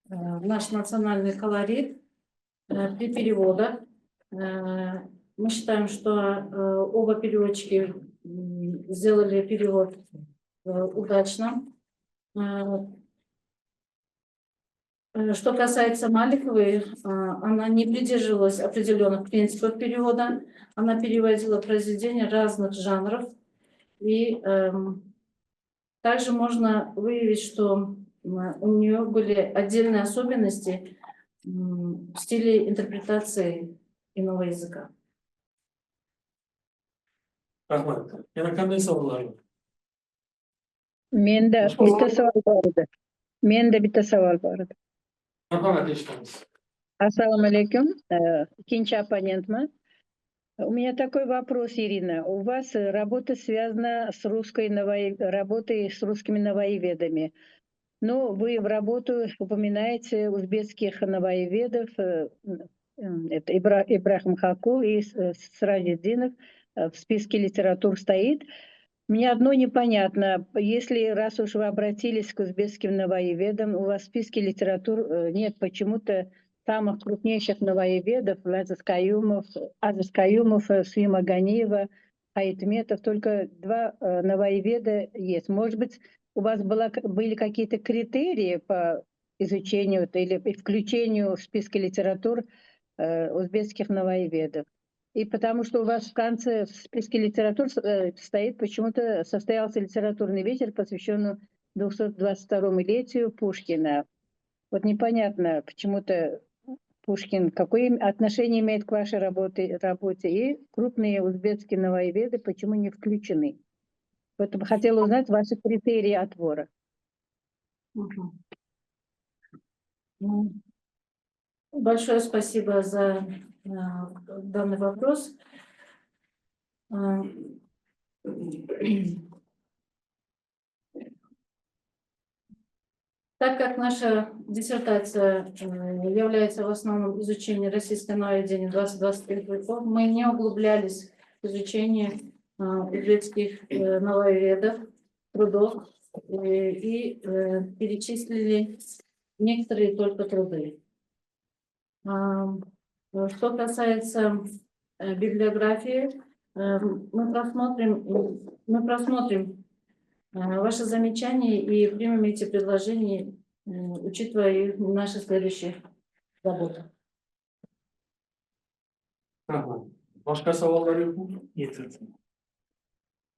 наш национальный колорит при переводах. Мы считаем, что оба переводчики сделали перевод удачно. Что касается Малиховой, она не придерживалась определенных принципов перевода. Она переводила произведения разных жанров. И также можно выявить, что у нее были отдельные особенности в стиле интерпретации иного языка. Rahmat. Yana qanday savollar bor? Menda bitta savol bor edi. Marhamat, eshitamiz. Assalomu alaykum. Ikkinchi opponentman. У меня такой вопрос, Ирина. У вас работа связана с работой с русскими наваеведами. Но вы в работу упоминаете узбекских наваеведов, это Ибрахим Хакул и Сираджиддинов в списке литератур стоит. Мне одно непонятно. Если раз уж вы обратились к узбекским наваеведам, у вас в списке литератур нет почему-то самых крупнейших наваеведов, Азиз Каюмов, Суима Ганиева, Айтметов, только два наваеведа есть. Может быть, у вас были какие-то критерии по изучению или включению в списки литератур узбекских наваеведов? И потому что у вас в конце в списке литератур стоит, почему-то состоялся литературный вечер, посвященный 222-летию Пушкина. Вот непонятно, почему-то Пушкин, какое отношение имеет к вашей работе, и крупные узбекские наваеведы почему не включены? Поэтому хотела узнать ваши критерии отбора. Большое спасибо за данный вопрос. Так как наша диссертация является в основном изучением российской наваеведения 20-23 веков, мы не углублялись в изучение узбекских наваеведов. трудов и перечислили некоторые только труды. Что касается библиографии, мы просмотрим ваши замечания и примем эти предложения, учитывая наши следующие работы. Boshqa savollar yo'qmi?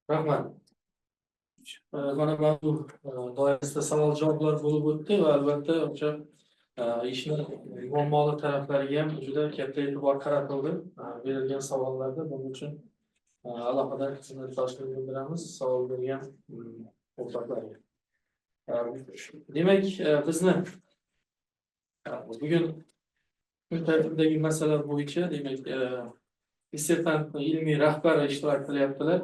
Rahmat. Mana bu doirasida savol javoblar bo'lib o'tdi va albatta o'sha ishni muammoli taraflariga ham juda katta e'tibor qaratildi berilgan savollarda. Buning uchun alohida minnatdorchilik bildiramiz savol bergan o'rtoqlarga. Demak, bizni bugun kun tartibidagi masala bo'yicha demak dissertantning ilmiy rahbari ishtirok qilyaptilar.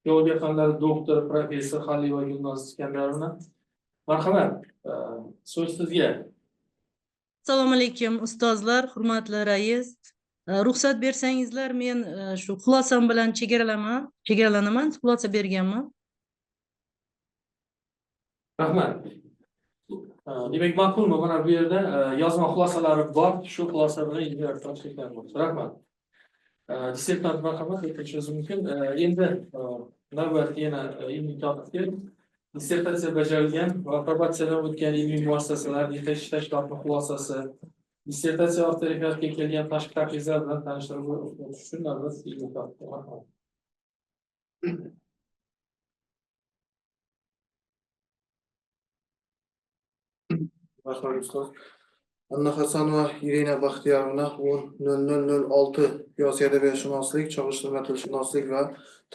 Geologiya fanlari doktori professor Xalliva Gulnoz Iskandarovna. Marhamat, so'z sizga. Assalomu alaykum ustozlar, hurmatli rais. Ruxsat bersangizlar, men shu xulosam bilan chegaralanaman, xulosa berganman. Rahmat. Demak, ma'qulmi? Mana bu yerda yozma xulosalari bor. Shu xulosa bilan ilmiy cheklanmoqda. Rahmat. Dissertant marhamat, o'tishingiz mumkin. Endi navbatda yana ilmiy topiqga dissertatsiya bajarilgan va aprobatsiyadan o'tgan ilmiy muassasalar yetakchi tashkilotning xulosasi, dissertatsiya avtoritetga kelgan tashqi takliflar bilan tanishtirib o'tish uchun navbatda ilmiy topiq. Marhamat. Rahmat ustoz. Anna Hasanova Irina Baxtiyorovna 10.0006 Siyosiy adabiyotshunoslik, chog'ishtirma tilshunoslik va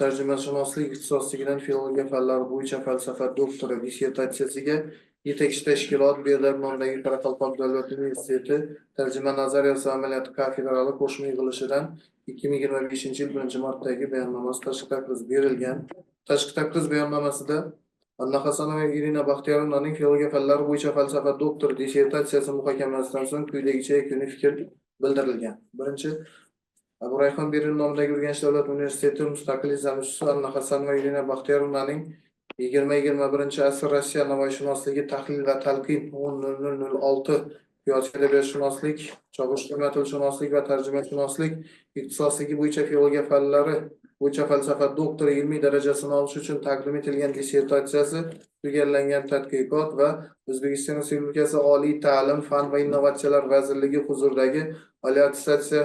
tarjimashunoslik ixtisosligidan filologiya fanlari bo'yicha falsafa doktori dissertatsiyasiga yetakchi tashkilot Berlar nomidagi Qoraqalpoq davlat universiteti tarjima nazariyasi va amaliyoti kafedrali qo'shma yig'ilishidan 2025-yil 1-martdagi bayonnomasi tashqi takriz berilgan. Tashqi takriz bayonnomasida Anna Hasanova Irina Baxtiyorovnaning filologiya fanlari bo'yicha falsafa doktori dissertatsiyasi muhokamasidan so'ng quyidagicha yakuniy fikr bildirilgan. Birinchi, Abu Rayhon Berun nomidagi Urganch davlat universiteti mustaqil izlanuvchisi Anna Hasanova Irina Baxtiyorovnaning 20-21 asr Rossiya navoiyshunosligi tahlil va talqin 10.0006 Siyosiy adabiyotshunoslik, chog'ishtirma tilshunoslik va tarjimashunoslik ixtisosligi bo'yicha filologiya fanlari bo'yicha falsafa doktori ilmiy darajasini olish uchun taqdim etilgan dissertatsiyasi tugallangan tadqiqot va O'zbekiston Respublikasi Oliy ta'lim, fan va innovatsiyalar vazirligi huzuridagi Oliy attestatsiya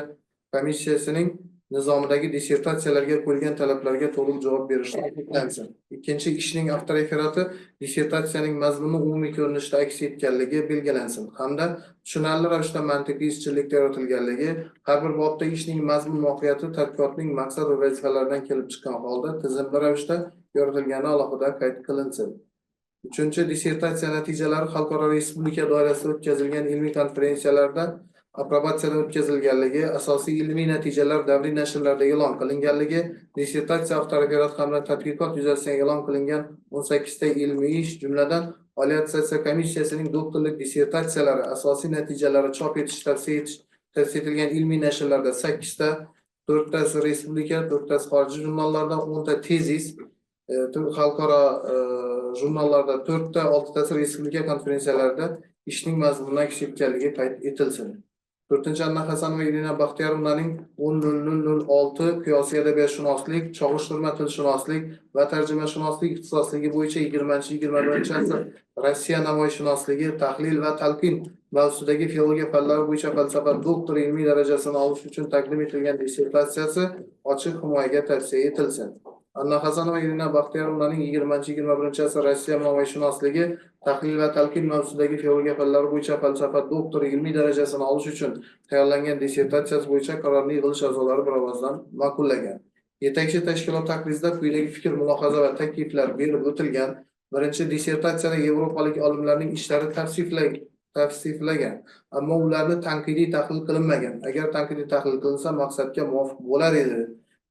komissiyasining nizomidagi dissertatsiyalarga qo'yilgan talablarga to'liq javob berishni ta'kidlansin. Ikkinchi, ishning avtoreferati dissertatsiyaning mazmuni umumiy ko'rinishda aks etganligi belgilansin hamda tushunarli ravishda mantiqiy izchillikda yoritilganligi, har bir bobda ishning mazmun mohiyati tadqiqotning maqsad va vazifalaridan kelib chiqqan holda tizimli ravishda yoritilgani alohida qayd qilinsin. Uchinchi, dissertatsiya natijalari xalqaro respublika doirasida o'tkazilgan ilmiy konferensiyalarda aprobatsiyadan o'tkazilganligi, asosiy ilmiy natijalar davriy nashrlarda e'lon qilinganligi, dissertatsiya avtoreferat hamda tadqiqot yuzasidan e'lon qilingan 18 ta ilmiy ish, jumladan Oliy attestatsiya komissiyasining doktorlik dissertatsiyalari asosiy natijalari chop etish tavsiya etilgan ilmiy nashrlarda 8 ta, 4 tasi respublika, 4 tasi xorijiy jurnallardan, 10 ta tezis, xalqaro jurnallarda 4 ta, 6 tasi respublika konferensiyalarida ishning mazmuni aks etganligi qayd etilsin. 4. Anna Hasanova Irina Baxtiyorovnaning 10.0006 Siyosiy adabiyotshunoslik, chog'ishtirma tilshunoslik va tarjimashunoslik ixtisosligi bo'yicha 20-21 asr Rossiya navoiyshunosligi, tahlil va talqin mavzusidagi filologiya fanlari bo'yicha falsafa doktori ilmiy darajasini olish uchun taqdim etilgan dissertatsiyasi ochiq himoyaga tavsiya etilsin. Anna Hasanova Irina Baxtiyorovnaning 20-21 asr Rossiya navoiyshunosligi, tahlil va talqin mavzusidagi filologiya fanlari bo'yicha falsafa doktori ilmiy darajasini olish uchun tayyorlangan dissertatsiyasi bo'yicha qarorni yig'ilish a'zolari bir ovozdan ma'qullagan. Yetakchi tashkilot taqrizida quyidagi fikr, mulohaza va takliflar berib o'tilgan. Birinchi, dissertatsiyada yevropalik olimlarning ishlari tavsiflagan, ammo ularni tanqidiy tahlil qilinmagan. Agar tanqidiy tahlil qilinsa, maqsadga muvofiq bo'lar edi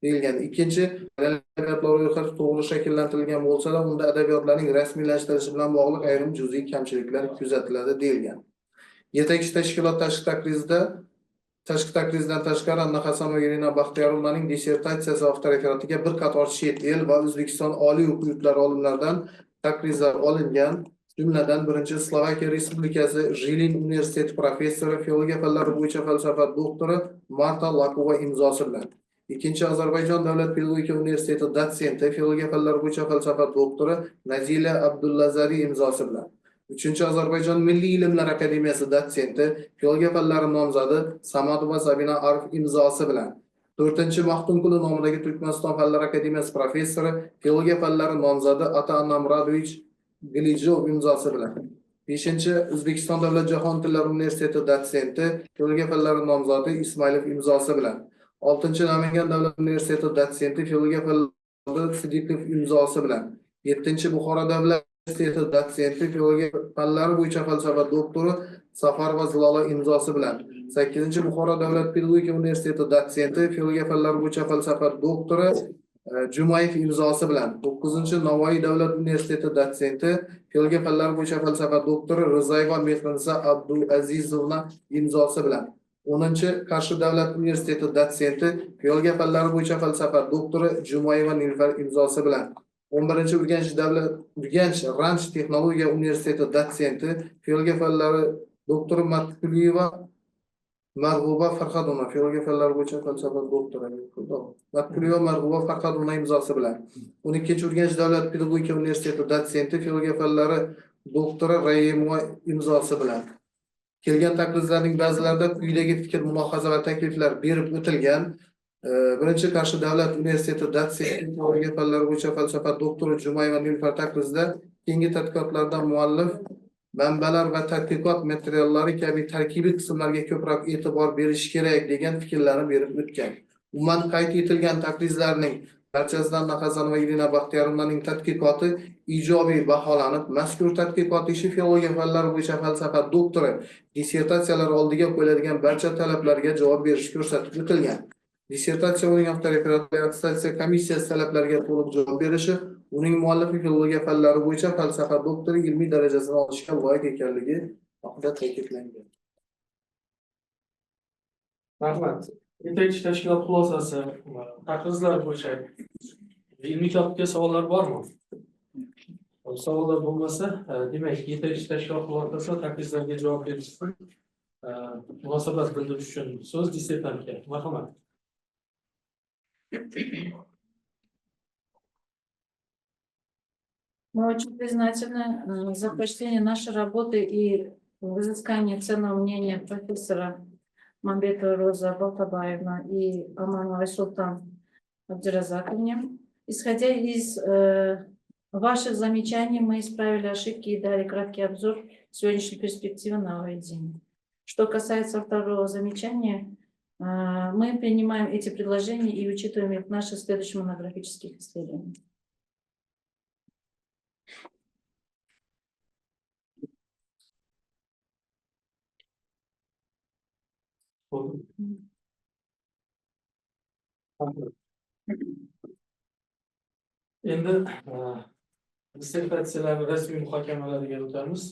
deyilgan. Ikkinchi, adabiyotlar ro'yxati to'g'ri shakllantirilgan bo'lsa-da, unda adabiyotlarning rasmiylashtirilishi bilan bog'liq ayrim juz'iy kamchiliklar kuzatiladi deyilgan. Yetakchi tashkilot tashqi takrizdan tashqari Anna Hasanova Irina Baxtiyorovnaning dissertatsiyasi avtoreferatiga bir qator chet el va O'zbekiston oliy o'quv yurtlari olimlaridan takliflar olingan. Jumladan birinchi Slovakiya Respublikasi Jilin universiteti professori, filologiya fanlari bo'yicha falsafa doktori Marta Lakova imzosi bilan. Ikkinchi Ozarbayjon davlat pedagogika universiteti dotsenti, filologiya fanlari bo'yicha falsafa doktori Nazila Abdullazari imzosi bilan. Uchinchi Ozarbayjon Milliy ilmlar akademiyasi dotsenti, filologiya fanlari nomzodi Samadova Zabina Arif imzosi bilan. To'rtinchi Maxtumquli nomidagi Turkmaniston fanlari akademiyasi professori, filologiya fanlari nomzodi Ata Namradovich Glijov imzosi bilan. Beshinchi O'zbekiston davlat jahon tillari universiteti dotsenti, filologiya fanlari nomzodi Ismailov imzosi bilan. Oltinchi Namangan davlat universiteti dotsenti, filologiya fanlari Sidiqov imzosi bilan. Yettinchi Buxoro davlat universiteti dotsenti, filologiya fanlari bo'yicha falsafa doktori Safarova Zilola imzosi bilan. Sakkizinchi Buxoro davlat pedagogika universiteti dotsenti, filologiya fanlari bo'yicha falsafa doktori Jumayev imzosi bilan. 9-chi Navoiy davlat universiteti dotsenti, filologiya fanlari bo'yicha falsafa doktori Rizayeva Mehrinisa Abduazizovna imzosi bilan. 10-chi Qarshi davlat universiteti dotsenti, filologiya fanlari bo'yicha falsafa doktori Jumayeva Nilufar imzosi bilan. 11-chi Urganch Ranch texnologiya universiteti dotsenti, filologiya fanlari doktori Matkuliyeva Marg'uba Farhadovna, filologiya fanlari bo'yicha falsafa doktori Matkuliyeva Marg'uba Farhadovna imzosi bilan. 12-chi Urganch davlat pedagogika universiteti dotsenti, filologiya fanlari doktori Rayimova imzosi bilan. Kelgan takliflarning ba'zilarida quyidagi fikr, mulohaza va takliflar berib o'tilgan. Birinchi Qarshi davlat universiteti dotsenti, filologiya fanlari bo'yicha falsafa doktori Jumayeva Nilufar taklifida keyingi tadqiqotlarda muallif manbalar va tadqiqot materiallari kabi tarkibiy qismlarga ko'proq e'tibor berish kerak degan fikrlarni berib o'tgan. Umuman qayd etilgan takliflarning barchasidan Nahazan va Irina Baxtiyorovnaning tadqiqoti ijobiy baholanib, mazkur tadqiqot ishi filologiya fanlari bo'yicha falsafa doktori dissertatsiyalar oldiga qo'yiladigan barcha talablarga javob berish ko'rsatib o'tilgan. Dissertatsiya uning attestatsiya komissiyasi talablariga to'liq javob berishi, uning muallifi filologiya fanlari bo'yicha falsafa doktori ilmiy darajasini olishga loyiq ekanligi haqida ta'kidlangan. Rahmat. Yetakchi tashkilot xulosasi, takliflar bo'yicha ilmiy topga savollar bormi? Savollar bo'lmasa, demak, yetakchi tashkilot xulosasi takliflarga javob berish uchun munosabat bildirish uchun so'z dissertantga. Marhamat. Мы очень признательны за почтение нашей работы и изыскание ценного мнения профессора Мамбетова Роза Балтабаевна и Амановой Султан Абдиразаковне. Исходя из ваших замечаний, мы исправили ошибки и дали краткий обзор сегодняшней перспективы нововведения. Что касается второго замечания, мы принимаем эти предложения и учитываем их в наших следующих монографических исследованиях. Endi dissertatsiyalar rasmiy muhokamalariga o'tamiz.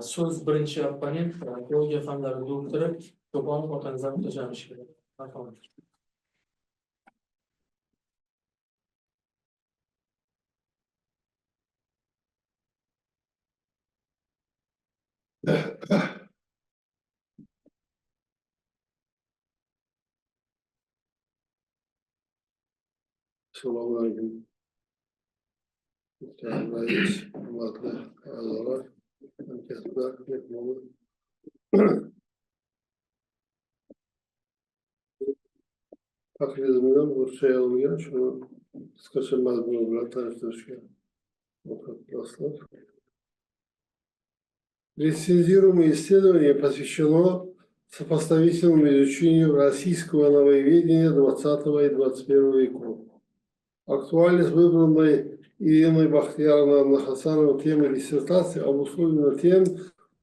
So'z birinchi opponent, filologiya fanlari doktori To'qonov Otanizam O'tajanovga. Marhamat. Assalomu alaykum. Hurmatli a'zolar, hamkasblar, mehmonlar. Taklifimdan ruscha yozilgan, shuni qisqacha mazmuni bilan tanishtirishga muvaffaq bo'lasizlar. Рецензируемое исследование посвящено сопоставительному изучению российского нововведения XX и XXI веков. Актуальность выбранной Ириной Бахтияровной Хасановой темы диссертации обусловлена тем,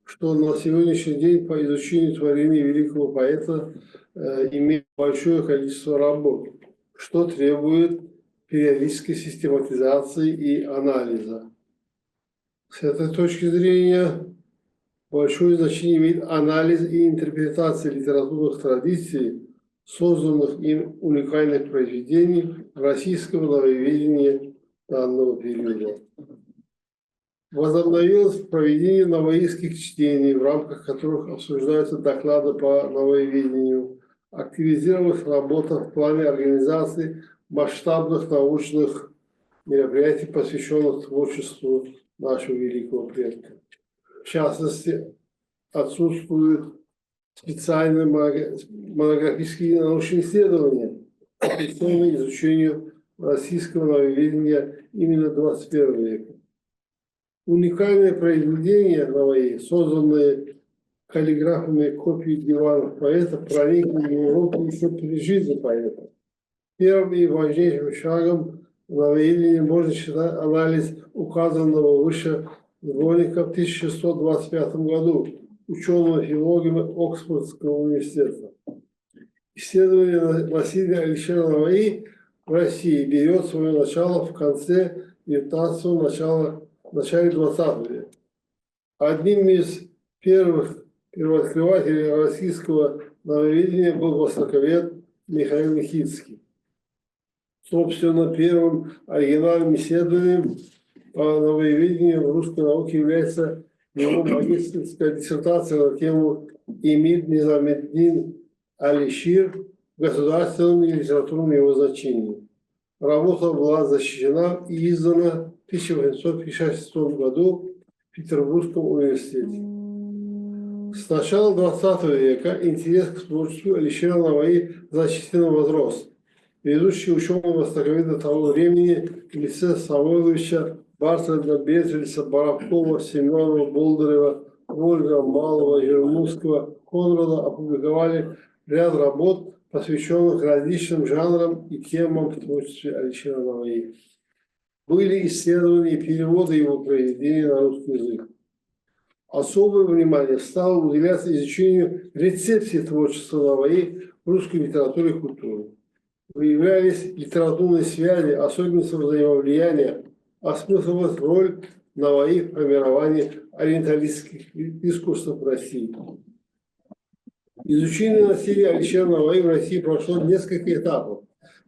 что на сегодняшний день по изучению творений великого поэта имеет большое количество работ, что требует периодической систематизации и анализа. С этой точки зрения большое значение имеет анализ и интерпретация литературных традиций, созданных им уникальных произведений российского нововведения данного периода. Возобновилось проведение новоистских чтений, в рамках которых обсуждаются доклады по нововведению. Активизировалась работа в плане организации масштабных научных мероприятий, посвященных творчеству нашего великого предка. В частности, отсутствуют специальные монографические научные исследования, посвященные изучению российского нововведения именно 21 века. Уникальные произведения новые, созданные каллиграфами копий диванов поэта, проникли в Европу еще при жизни поэта. Первым и важнейшим шагом нововведения можно считать анализ указанного выше сборника в 1625 году ученого-филологами Оксфордского университета. Исследование насилия Алишера Наваи в России берет свое начало в конце 19-го, начале 20 века. Одним из первых первооткрывателей российского нововведения был востоковед Михаил Михицкий. Собственно, первым оригинальным исследованием по нововведению в русской науке является его магистерская диссертация на тему «Эмир Низамеддин Алишир в государственном и литературном его значении». Работа была защищена и издана в 1856 году в Петербургском университете. С начала 20 века интерес к творчеству Алишера Наваи значительно возрос. Ведущие ученые востоковеды того времени в лице Самойловича, Бартлета, Бетрельса, Боровкова, Семенова, Болдырева, Вольга, Малого, Жермунского, Конрада опубликовали ряд работ, посвященных различным жанрам и темам в творчестве Алишера Наваи. Были исследованы и переводы его произведений на русский язык. Особое внимание стало уделяться изучению рецепции творчества Наваи в русской литературе и культуре. Выявлялись литературные связи, особенности взаимовлияния, осмысливалась роль Наваи в формировании ориенталистских дискурсов в России. Изучение насилия Алишера Наваи в России прошло несколько этапов,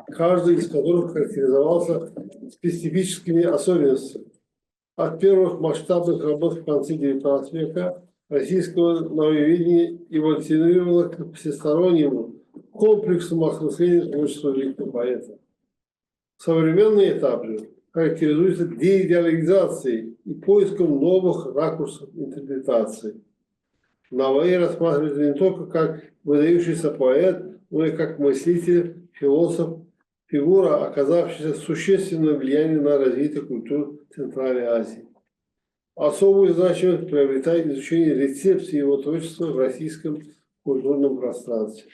каждый из которых характеризовался специфическими особенностями. От первых масштабных работ в конце XIX века российского нововведения эволюционировало к всестороннему комплексному осмыслению творчества великого поэта. Современный этап же характеризуется деидеалогизацией и поиском новых ракурсов интерпретации. Наваи рассматривается не только как выдающийся поэт, но и как мыслитель, философ, фигура, оказавшаяся существенным влиянием на развитие культур Центральной Азии. Особую значимость приобретает изучение рецепции его творчества в российском культурном пространстве.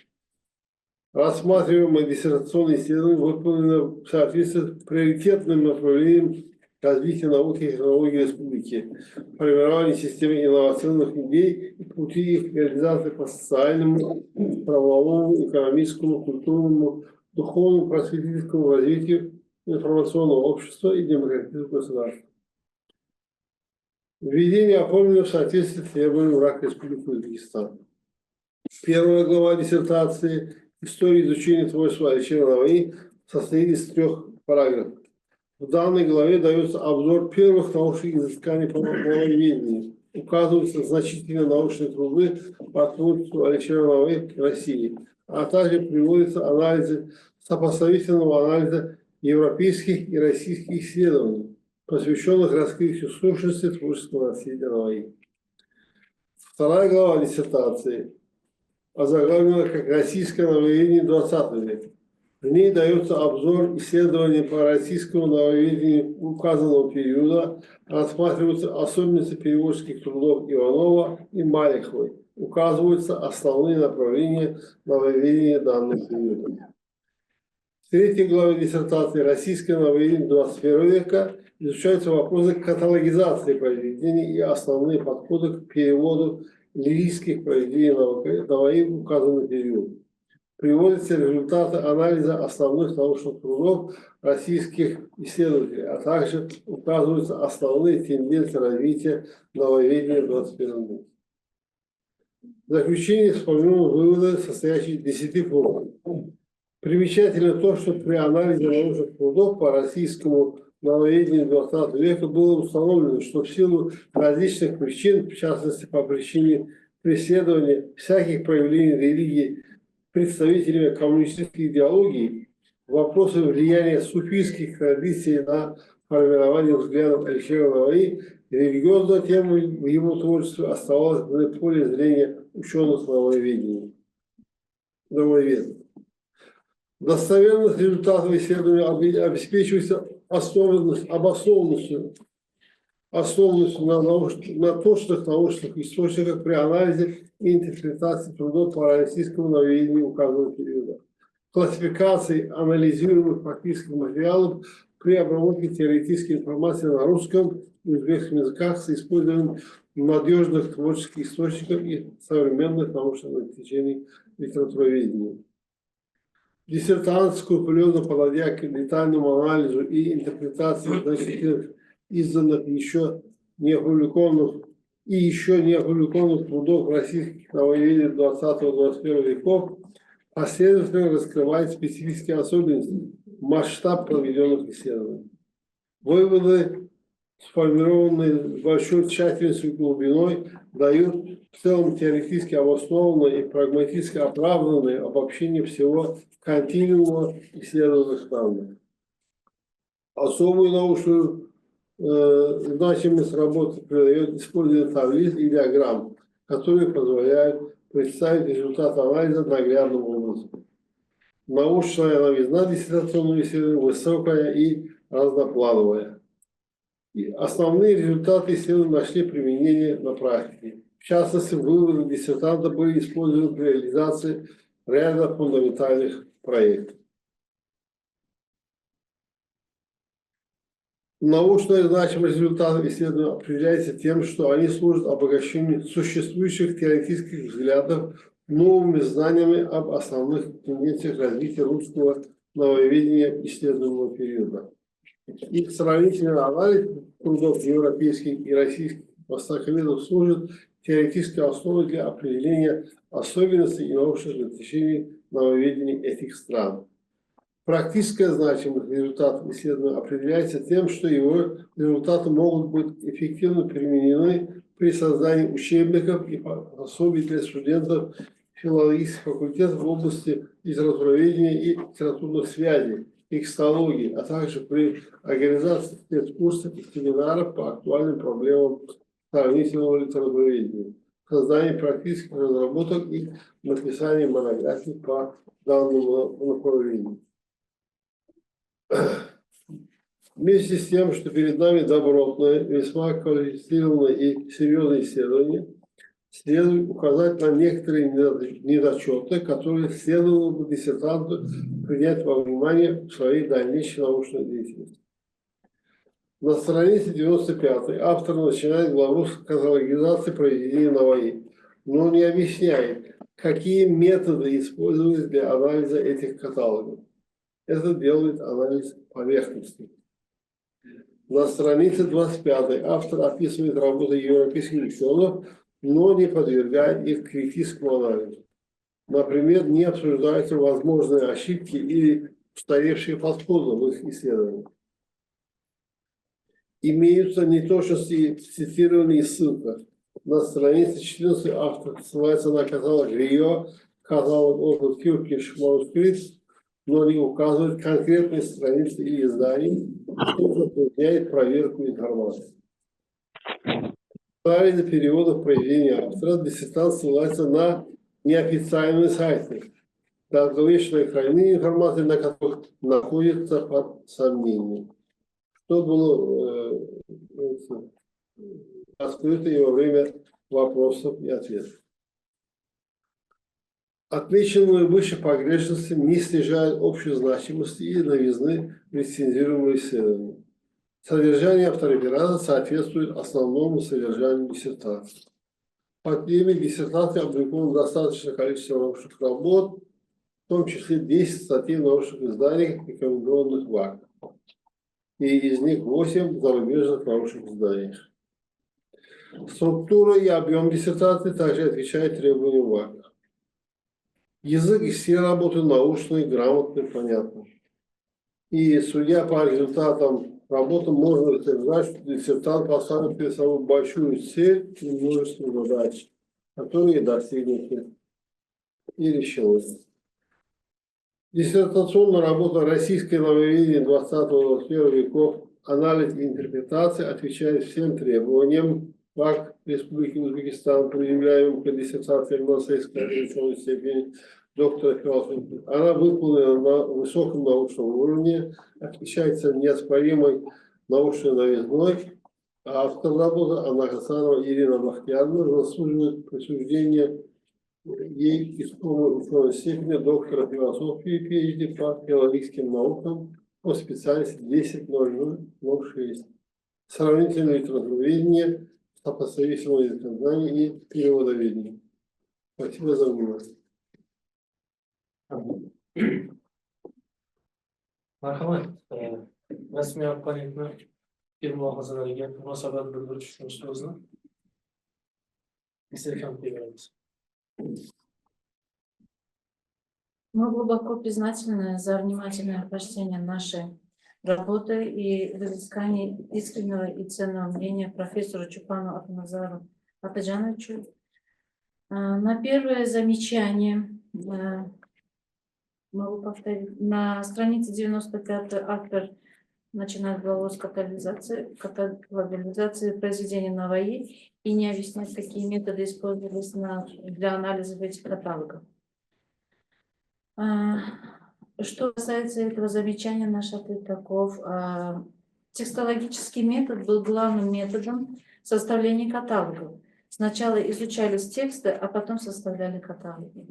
Рассматриваемое диссертационное исследование выполнено в соответствии с приоритетным направлением развития науки и технологий республики, формирование системы инновационных идей и пути их реализации по социальному, правовому, экономическому, культурному, духовному, просветительскому развитию информационного общества и демократического государства. Введение оформлено в соответствии с требованием РАК Республики Узбекистан. Первая глава диссертации «История изучения творчества Алишера Наваи» состоит из 3 параграфов. В данной главе дается обзор первых научных изысканий по нововведению. Указываются значительные научные труды по творчеству Алишера Наваи в России, а также приводятся анализы сопоставительного анализа европейских и российских исследований, посвященных раскрытию сущности творческого наследия Наваи. Вторая глава диссертации озаглавлена как «Российское нововведение XX века». В ней дается обзор исследований по российскому нововведению указанного периода, рассматриваются особенности переводческих трудов Иванова и Малиховой, указываются основные направления нововведения данных периодов. В 3 главе диссертации «Российское нововведение XX века» изучаются вопросы каталогизации произведений и основные подходы к переводу лирических произведений Наваи в указанный период. Приводятся результаты анализа основных научных трудов российских исследователей, а также указываются основные тенденции развития нововведения в 21 веке. В заключение вспомним выводы, состоящие из 10 пунктов. Примечательно то, что при анализе научных трудов по российскому нововведений 20 века было установлено, что в силу различных причин, в частности по причине преследования всяких проявлений религии представителями коммунистической идеологии, вопросы влияния суфийских традиций на формирование взглядов Алишера Наваи, религиозная тема в его творчестве оставалась в поле зрения ученых нововведений. Достоверность результатов исследования обеспечивается обоснованностью на точных научных источниках при анализе и интерпретации трудов по российскому нововведению указанного периода, классификации анализируемых фактических материалов при обработке теоретической информации на русском и узбекском языках с использованием надежных творческих источников и современных научных достижений литературоведения. Диссертант, скрупулезно подойдя к детальному анализу и интерпретации значительных изданных еще не опубликованных трудов российских нововведений 20-21 веков, последовательно раскрывает специфические особенности, масштаб проведенных исследований. Выводы, сформированные с большой тщательностью и глубиной, дают в целом теоретически обоснованное и прагматически оправданное обобщение всего континуума исследованных данных. Особую научную значимость работы придает использование таблиц и диаграмм, которые позволяют представить результаты анализа наглядным образом. Научная новизна диссертационного исследования высокая и разноплановая. И основные результаты исследования нашли применение на практике. В частности, выводы диссертанта были использованы при реализации ряда фундаментальных проектов. Научная значимость результатов исследования определяется тем, что они служат обогащению существующих теоретических взглядов новыми знаниями об основных тенденциях развития русского нововведения исследуемого периода. Их сравнительный анализ трудов европейских и российских востоковедов служит теоретической основой для определения особенностей и научных достижений нововведений этих стран. Практическая значимость результатов исследования определяется тем, что его результаты могут быть эффективно применены при создании учебников и пособий для студентов филологических факультетов в области литературоведения и литературных связей, текстологии, а также при организации спецкурсов и семинаров по актуальным проблемам сравнительного литературоведения, создании практических разработок и написании монографий по данному направлению. Вместе с тем, что перед нами добротное, весьма квалифицированное и серьезное исследование, следует указать на некоторые недочеты, которые следовало бы диссертанту принять во внимание в своей дальнейшей научной деятельности. На странице 95 автор начинает главу с каталогизации произведений Наваи, но не объясняет, какие методы использовались для анализа этих каталогов. Это делает анализ поверхностный. На странице 25 автор описывает работы европейских ученых, но не подвергает их критическому анализу. Например, не обсуждаются возможные ошибки или устаревшие подходы в их исследованиях. Имеются неточности в цитировании ссылках. На странице 14 автор ссылается на каталог Рио, каталог Oxford Turkish Manuscripts, но не указывает конкретные страницы или изданий, что затрудняет проверку информации. В анализе переводов произведения автора диссертант ссылается на неофициальные сайты, долговечное хранение информации, на которых находится под сомнением, что было раскрыто и во время вопросов и ответов. Отмеченные выше погрешности не снижают общей значимости и новизны рецензируемого исследования. Содержание автореферата соответствует основному содержанию диссертации. По теме диссертации опубликовано достаточное количество научных работ, в том числе 10 статей в научных изданиях, рекомендованных ВАК, и из них 8 в зарубежных научных изданиях. Структура и объем диссертации также отвечают требованиям ВАК. Язык и все работы научные, грамотные, понятны. И судя по результатам работу можно утверждать, что диссертант поставил перед собой большую цель и множество задач, которые достигнуты и решилось. Диссертационная работа «Российское нововведение 20-21 веков. Анализ и интерпретация» отвечает всем требованиям ФАК Республики Узбекистан, предъявляемым по диссертации Мансейской ученой степени доктора философии. Она выполнена на высоком научном уровне, отличается неоспоримой научной новизной. Автор работы Анна Хасанова Ирина Бахтиярова заслуживает присуждения ей искомой ученой степени доктора философии PhD по филологическим наукам по специальности 10.0006. Сравнительное литературоведение, сопоставительное языкознание и переводоведение. Спасибо за внимание. Marhamat, rasmiy opponentni fikr mulohazalariga munosabat bildirish uchun so'zni Serkamga beramiz. Мы глубоко признательны за внимательное прочтение нашей работы и разыскание искреннего и ценного мнения профессору Чупану Атаназару Атаджановичу. На первое замечание могу повторить. На странице 95 автор начинает главу с каталогизации произведений Наваи и не объясняет, какие методы использовались для анализа этих каталогов. Что касается этого замечания, наш ответ таков. Текстологический метод был главным методом составления каталогов. Сначала изучались тексты, а потом составляли каталоги.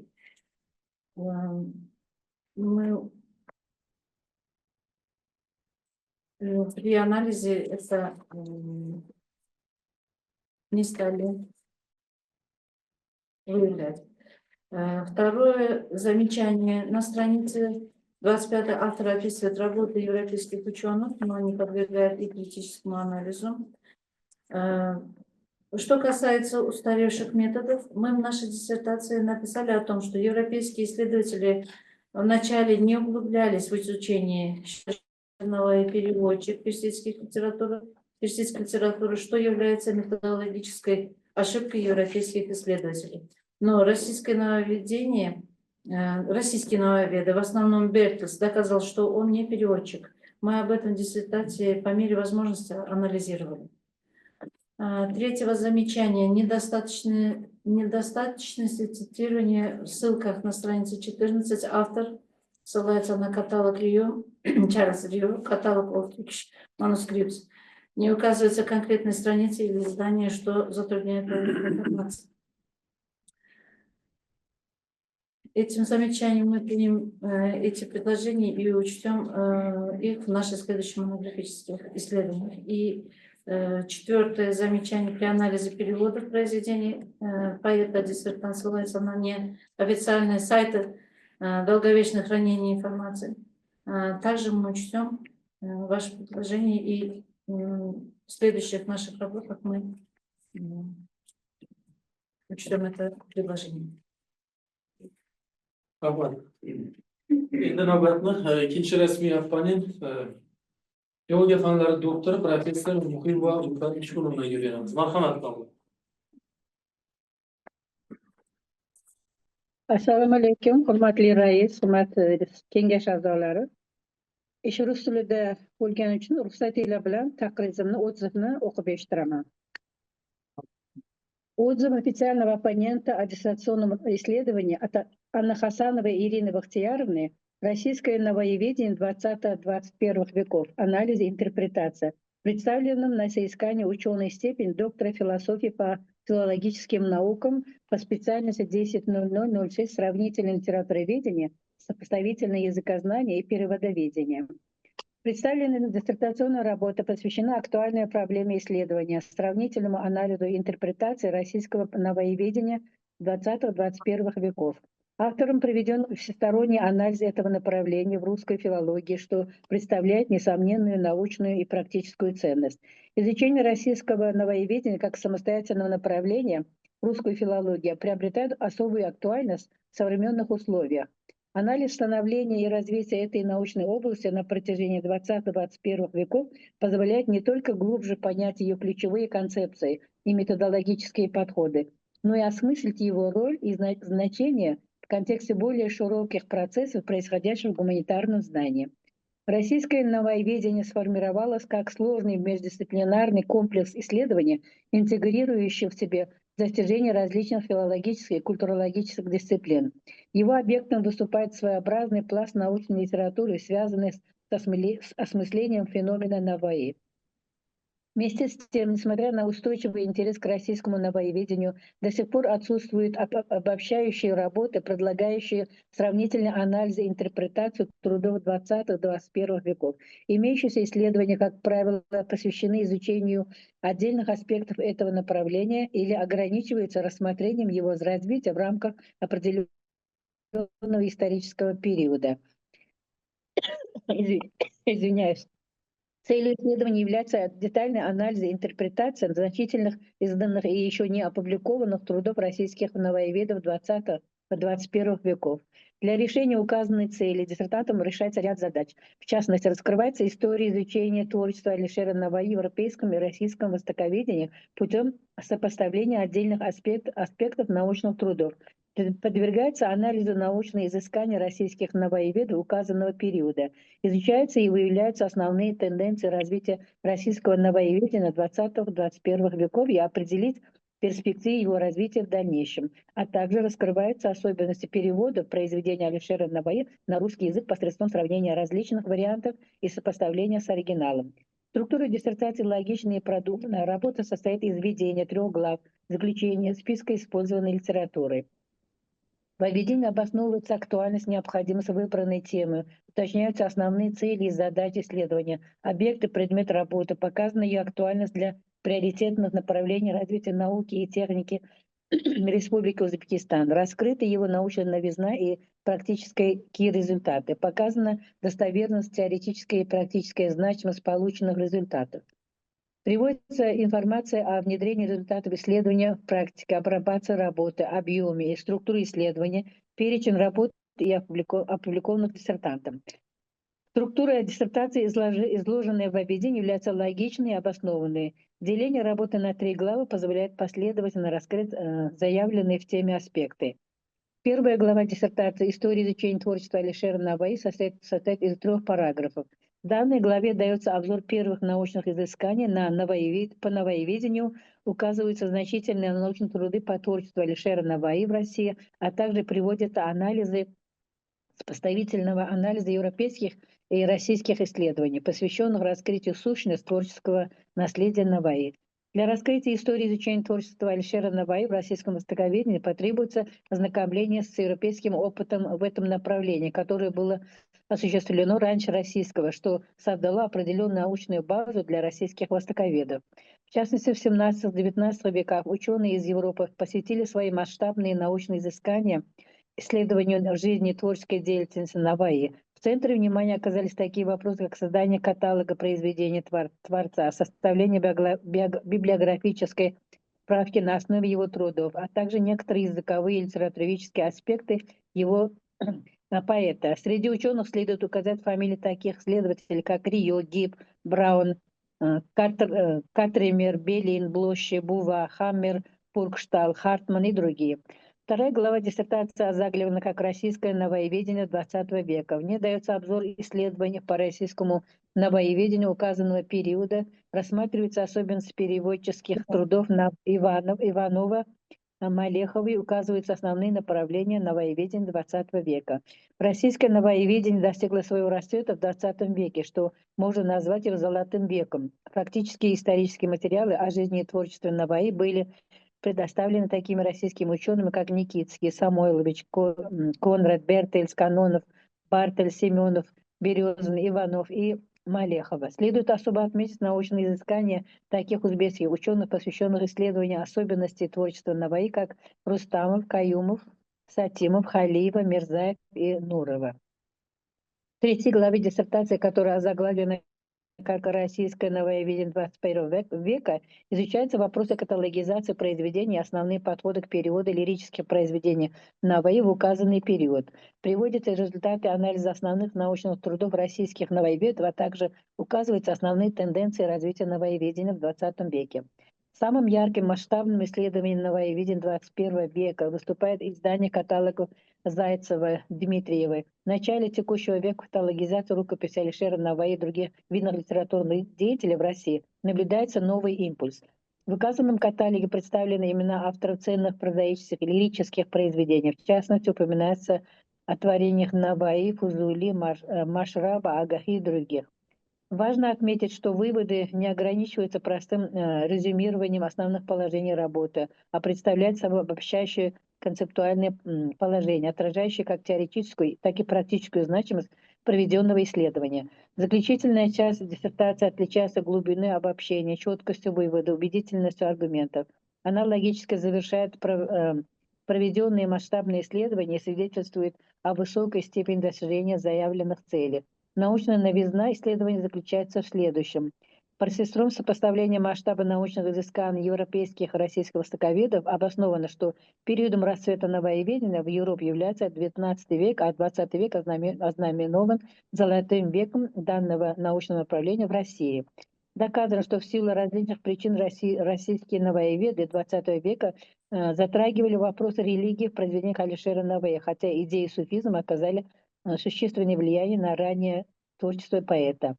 Мы при анализе это не стали выявлять. Второе замечание. На странице 25 автор описывает работы европейских ученых, но не подвергает и критическому анализу. Что касается устаревших методов, мы в нашей диссертации написали о том, что европейские исследователи вначале не углублялись в изучение и переводчик персидской литературы, что является методологической ошибкой европейских исследователей. Но российские нововведы, в основном Бертельс, доказал, что он не переводчик. Мы об этом в диссертации по мере возможности анализировали. Третьего замечания. Недостаточности цитирования в ссылках на странице 14. Автор ссылается на каталог Рио, Чарльз Рио, каталог of Turkish Manuscripts. Не указывается конкретной страницы или издания, что затрудняет информацию. Этим замечанием мы примем эти предложения и учтем их в наших следующих монографических исследованиях. И четвертое замечание: при анализе переводов произведений поэта диссертант ссылается на неофициальные сайты долговечного хранения информации. Также мы учтем ваши предложения и в следующих наших работах мы учтем это предложение. Endi navbatni ikkinchi rasmiy opponent biologiya fanlari doktori professor Muhimova Ulkan Ishkunovnaga beramiz. Marhamat qilinglar. Assalomu alaykum, hurmatli rais, hurmatli kengash a'zolari. Ish rus tilida bo'lgani uchun ruxsatinglar bilan taqrizimni, отзывni o'qib eshitiraman. Отзыв официального оппонента о диссертационном исследовании от Анны Хасановой и Ирины Бахтияровны «Российское нововведение 20-21 веков. Анализ и интерпретация», представленном на соискание ученой степени доктора философии по филологическим наукам по специальности 10.0006 «Сравнительное литературоведение, сопоставительное языкознание и переводоведение». Представленная диссертационная работа посвящена актуальной проблеме исследования, сравнительному анализу и интерпретации российского нововведения 20-21 веков. Автором проведен всесторонний анализ этого направления в русской филологии, что представляет несомненную научную и практическую ценность. Изучение российского нововведения как самостоятельного направления в русскую филологию приобретает особую актуальность в современных условиях. Анализ становления и развития этой научной области на протяжении 20-21 веков позволяет не только глубже понять ее ключевые концепции и методологические подходы, но и осмыслить его роль и значение в контексте более широких процессов, происходящих в гуманитарном знании. Российское нововедение сформировалось как сложный междисциплинарный комплекс исследований, интегрирующий в себе достижения различных филологических и культурологических дисциплин. Его объектом выступает своеобразный пласт научной литературы, связанный с осмыслением феномена Наваи. Вместе с тем, несмотря на устойчивый интерес к российскому нововедению, до сих пор отсутствуют обобщающие работы, предлагающие сравнительный анализ и интерпретацию трудов 20-21 веков. Имеющиеся исследования, как правило, посвящены изучению отдельных аспектов этого направления или ограничиваются рассмотрением его развития в рамках определенного исторического периода. Извиняюсь. Целью исследования является детальный анализ и интерпретация значительных изданных и еще не опубликованных трудов российских нововедов 20-21 веков. Для решения указанной цели диссертантом решается ряд задач. В частности, раскрывается история изучения творчества Алишера Наваи в европейском и российском востоковедении путем сопоставления отдельных аспектов научных трудов. Подвергается анализу научные изыскания российских новоеведов указанного периода. Изучаются и выявляются основные тенденции развития российского новоеведения 20-21 веков и определить перспективы его развития в дальнейшем, а также раскрываются особенности перевода произведения Алишера Наваи на русский язык посредством сравнения различных вариантов и сопоставления с оригиналом. Структура диссертации логичная и продуманная. Работа состоит из введения 3 глав, заключения, списка использованной литературы. В введении обосновывается актуальность, необходимость выбранной темы, уточняются основные цели и задачи исследования, объекты, предмет работы, показана ее актуальность для приоритетных направлений развития науки и техники Республики Узбекистан, раскрыта его научная новизна и практические результаты, показана достоверность, теоретическая и практическая значимость полученных результатов. Приводится информация о внедрении результатов исследования в практике, апробации работы, объеме и структуре исследования, перечень работ и опубликованных диссертантом. Структура диссертации, изложенная в введении, является логичной и обоснованной. Деление работы на 3 главы позволяет последовательно раскрыть заявленные в теме аспекты. Первая глава диссертации «История изучения творчества Алишера Наваи» состоит из 3 параграфов. В данной главе дается обзор первых научных изысканий по новоеведению, указываются значительные научные труды по творчеству Алишера Наваи в России, а также приводятся анализы сопоставительного анализа европейских и российских исследований, посвященных раскрытию сущности творческого наследия Наваи. Для раскрытия истории изучения творчества Алишера Наваи в российском востоковедении потребуется ознакомление с европейским опытом в этом направлении, которое было осуществлено раньше российского, что создало определенную научную базу для российских востоковедов. В частности, в 17-19 веках ученые из Европы посвятили свои масштабные научные изыскания исследованию жизни и творческой деятельности Наваи. В центре внимания оказались такие вопросы, как создание каталога произведений творца, составление библиографической справки на основе его трудов, а также некоторые языковые и литературоведческие аспекты его поэта. Среди ученых следует указать фамилии таких исследователей, как Рио, Гиб, Браун, Катремер, Белин, Блоще, Бува, Хаммер, Пургшталь, Хартман и другие. Вторая глава диссертации озаглавлена как «Российское новоеведение XX века». В ней дается обзор исследований по российскому новоеведению указанного периода, рассматриваются особенности переводческих трудов Иванова, Малехова, и указываются основные направления новоеведения XX века. Российское новоеведение достигло своего расцвета в XX веке, что можно назвать его золотым веком. Фактически исторические материалы о жизни и творчестве Наваи были предоставлены такими российскими учеными, как Никитский, Самойлович, Конрад, Бертельс, Канонов, Бартель, Семенов, Березин, Иванов и Малехова. Следует особо отметить научные изыскания таких узбекских ученых, посвященных исследованию особенностей творчества Наваи, как Рустамов, Каюмов, Сатимов, Халиева, Мирзаев и Нурова. В 3 главе диссертации, которая озаглавлена как российское нововведение 21 века, изучаются вопросы каталогизации произведений и основные подходы к переводу лирических произведений новаи в указанный период. Приводятся результаты анализа основных научных трудов российских новоеведов, а также указываются основные тенденции развития новоеведения в 20 веке. Самым ярким масштабным исследованием новоеведения 21 века выступает издание каталогов Зайцева-Дмитриевой. В начале текущего века каталогизации рукописи Алишера Наваи и других видных литературных деятелей в России наблюдается новый импульс. В указанном каталоге представлены имена авторов ценных прозаических и лирических произведений. В частности, упоминается о творениях Наваи, Фузули, Машраба, Агахи и других. Важно отметить, что выводы не ограничиваются простым резюмированием основных положений работы, а представляют собой обобщающие концептуальные положения, отражающие как теоретическую, так и практическую значимость проведенного исследования. Заключительная часть диссертации отличается глубиной обобщения, четкостью вывода, убедительностью аргументов. Она логически завершает проведенные масштабные исследования и свидетельствует о высокой степени достижения заявленных целей. Научная новизна исследования заключается в следующем. Посредством сопоставления масштаба научных изысканий европейских и российских востоковедов обосновано, что периодом расцвета новоеведения в Европе является XIX век, а XX век ознаменован золотым веком данного научного направления в России. Доказано, что в силу различных причин российские новоеведы XX века затрагивали вопросы религии в произведениях Алишера Наваи, хотя идеи суфизма оказали существенное влияние на раннее творчество поэта.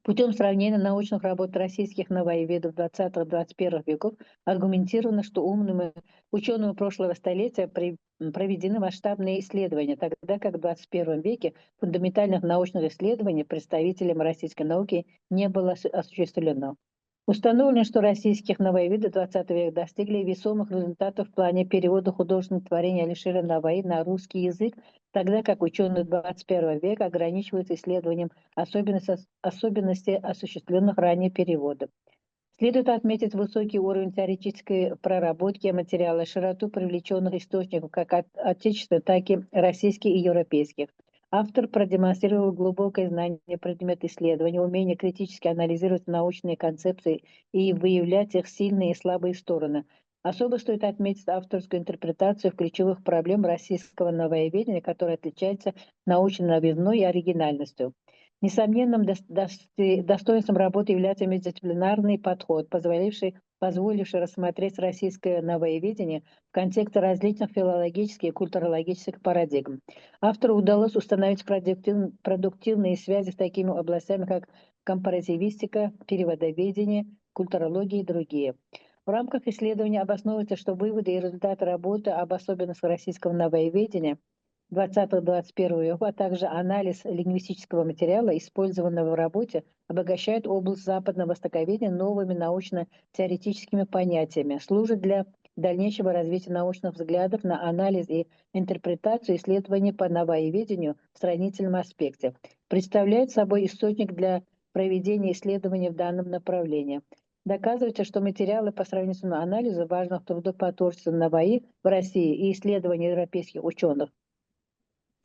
Путем сравнения научных работ российских новоеведов 20-21 веков аргументировано, что умными учеными прошлого столетия проведены масштабные исследования, тогда как в 21 веке фундаментальных научных исследований представителям российской науки не было осуществлено. Установлено, что российских новоеведов 20 века достигли весомых результатов в плане перевода художественных творений Алишера Наваи на русский язык, тогда как ученые 21 века ограничиваются исследованием особенностей осуществленных ранее переводов. Следует отметить высокий уровень теоретической проработки материала, широту привлеченных источников как отечественных, так и российских и европейских. Автор продемонстрировал глубокое знание предмета исследования, умение критически анализировать научные концепции и выявлять их сильные и слабые стороны. Особо стоит отметить авторскую интерпретацию ключевых проблем российского новоеведения, которая отличается научной новизной и оригинальностью. Несомненным достоинством работы является междисциплинарный подход, позволивший рассмотреть российское новоеведение в контексте различных филологических и культурологических парадигм. Автору удалось установить продуктивные связи с такими областями, как компаративистика, переводоведение, культурология и другие. В рамках исследования обосновывается, что выводы и результаты работы об особенностях российского новоеведения 20-21 века, а также анализ лингвистического материала, использованного в работе, обогащает область западного востоковедения новыми научно-теоретическими понятиями, служит для дальнейшего развития научных взглядов на анализ и интерпретацию исследований по новоеведению в сравнительном аспекте, представляет собой источник для проведения исследований в данном направлении. Доказывается, что материалы по сравнительному анализу важных трудов по творчеству Наваи в России и исследований европейских ученых,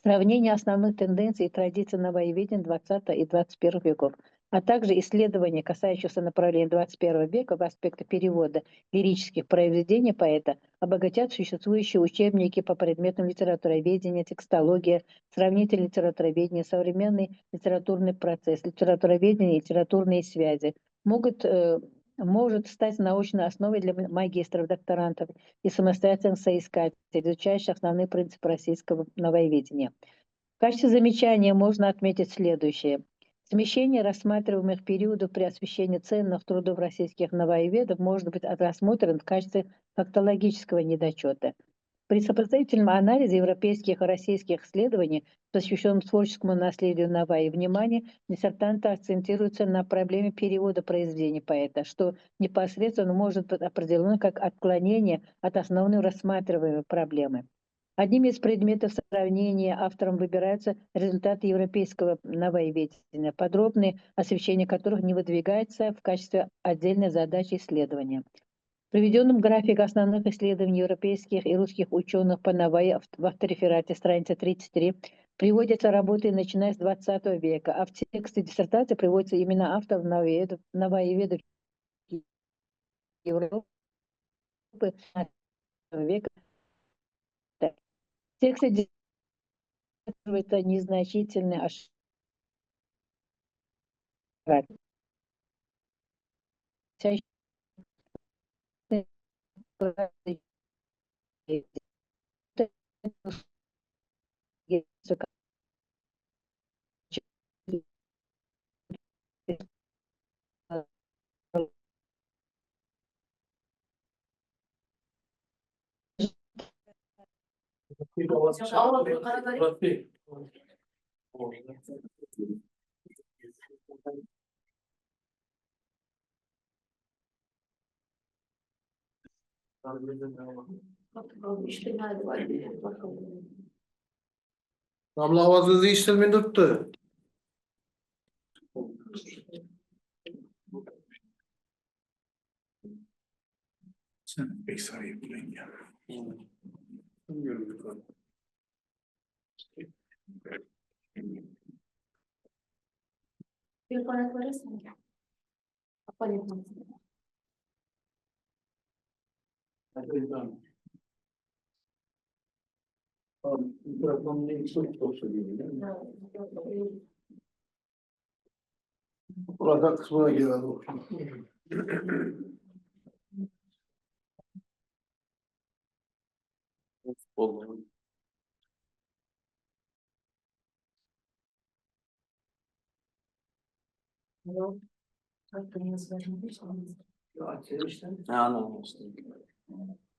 сравнение основных тенденций и традиций новоеведения 20 и 21 веков, а также исследования, касающиеся направления 21 века в аспекте перевода лирических произведений поэта, обогатят существующие учебники по предметам литературоведения, текстология, сравнительное литературоведение, современный литературный процесс, литературоведение и литературные связи, может стать научной основой для магистров, докторантов и самостоятельных соискателей, изучающих основные принципы российского новоеведения. В качестве замечания можно отметить следующее. Смещение рассматриваемых периодов при освещении ценных трудов российских новоеведов может быть рассмотрено в качестве фактологического недочета. При сопоставительном анализе европейских и российских исследований, посвященных творческому наследию Наваи, внимание диссертанта акцентируется на проблеме перевода произведений поэта, что непосредственно может быть определено как отклонение от основной рассматриваемой проблемы. Одним из предметов сравнения автором выбираются результаты европейского новоеведения, подробное освещение которых не выдвигается в качестве отдельной задачи исследования. В приведенном графике основных исследований европейских и русских ученых по Наваи в автореферате страница 33 приводятся работы, начиная с 20 века, а в тексте диссертации приводятся имена авторов новояведов Европы века. В тексте это незначительный ошибка. Murat Bey. Damla ovozingiz eshitilmay turibdi. Burada kısmına gelen o.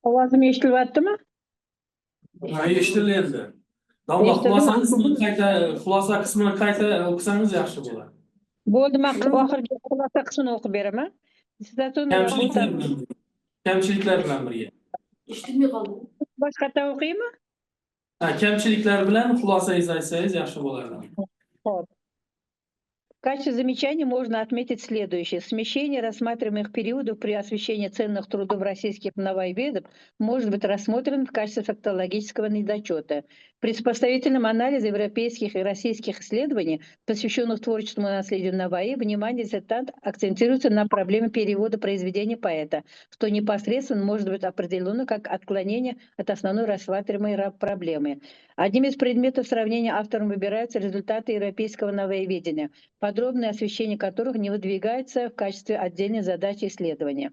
Ovozim eshitilyaptimi? Ha, eshitildi endi. Damla xulosa qismini qayta o'qisangiz yaxshi bo'ladi. Bo'ldi, men oxirgi xulosa qismini o'qib beraman. Kamchiliklar bilan birga. Eshitilmay qoldi. Boshqatdan o'qiymi? Ha, kamchiliklar bilan xulosangizni aytsangiz yaxshi bo'lardi. Вот. В качестве замечаний можно отметить следующее. Смещение рассматриваемых периодов при освещении ценных трудов российских новояведов может быть рассмотрено в качестве фактологического недочета. При сопоставительном анализе европейских и российских исследований, посвященных творческому наследию Наваи, внимание диссертант акцентируется на проблеме перевода произведения поэта, что непосредственно может быть определено как отклонение от основной рассматриваемой проблемы. Одним из предметов сравнения автором выбираются результаты европейского новояведения, подробное освещение которых не выдвигается в качестве отдельной задачи исследования.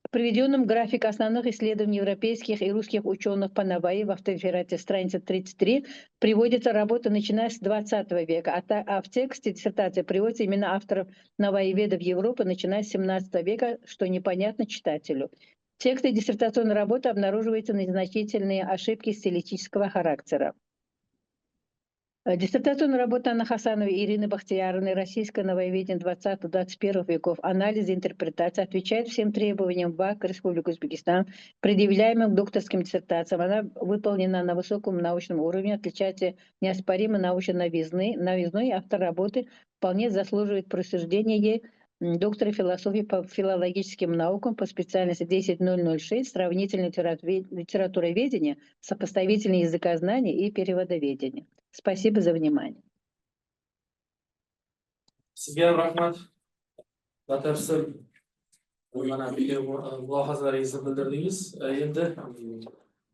В приведенном графике основных исследований европейских и русских ученых по Наваи в автореферате страница 33 приводится работа, начиная с 20 века, а в тексте диссертации приводятся имена авторов новояведов Европы, начиная с 17 века, что непонятно читателю. В тексте диссертационной работы обнаруживаются незначительные ошибки стилистического характера. Диссертационная работа Анны Хасановой и Ирины Бахтияровны «Российское новояведение 20-21 веков. Анализ и интерпретация» отвечает всем требованиям ВАК Республики Узбекистан, предъявляемым к докторским диссертациям. Она выполнена на высоком научном уровне, отличается неоспоримо научной новизной. Автор работы вполне заслуживает присуждения ей доктора философии по филологическим наукам по специальности 10006 «Сравнительное литературоведение, сопоставительное языкознание и переводоведение». Спасибо за внимание. Sizga rahmat. Batafsil mana mulohazalaringizni bildirdingiz. Endi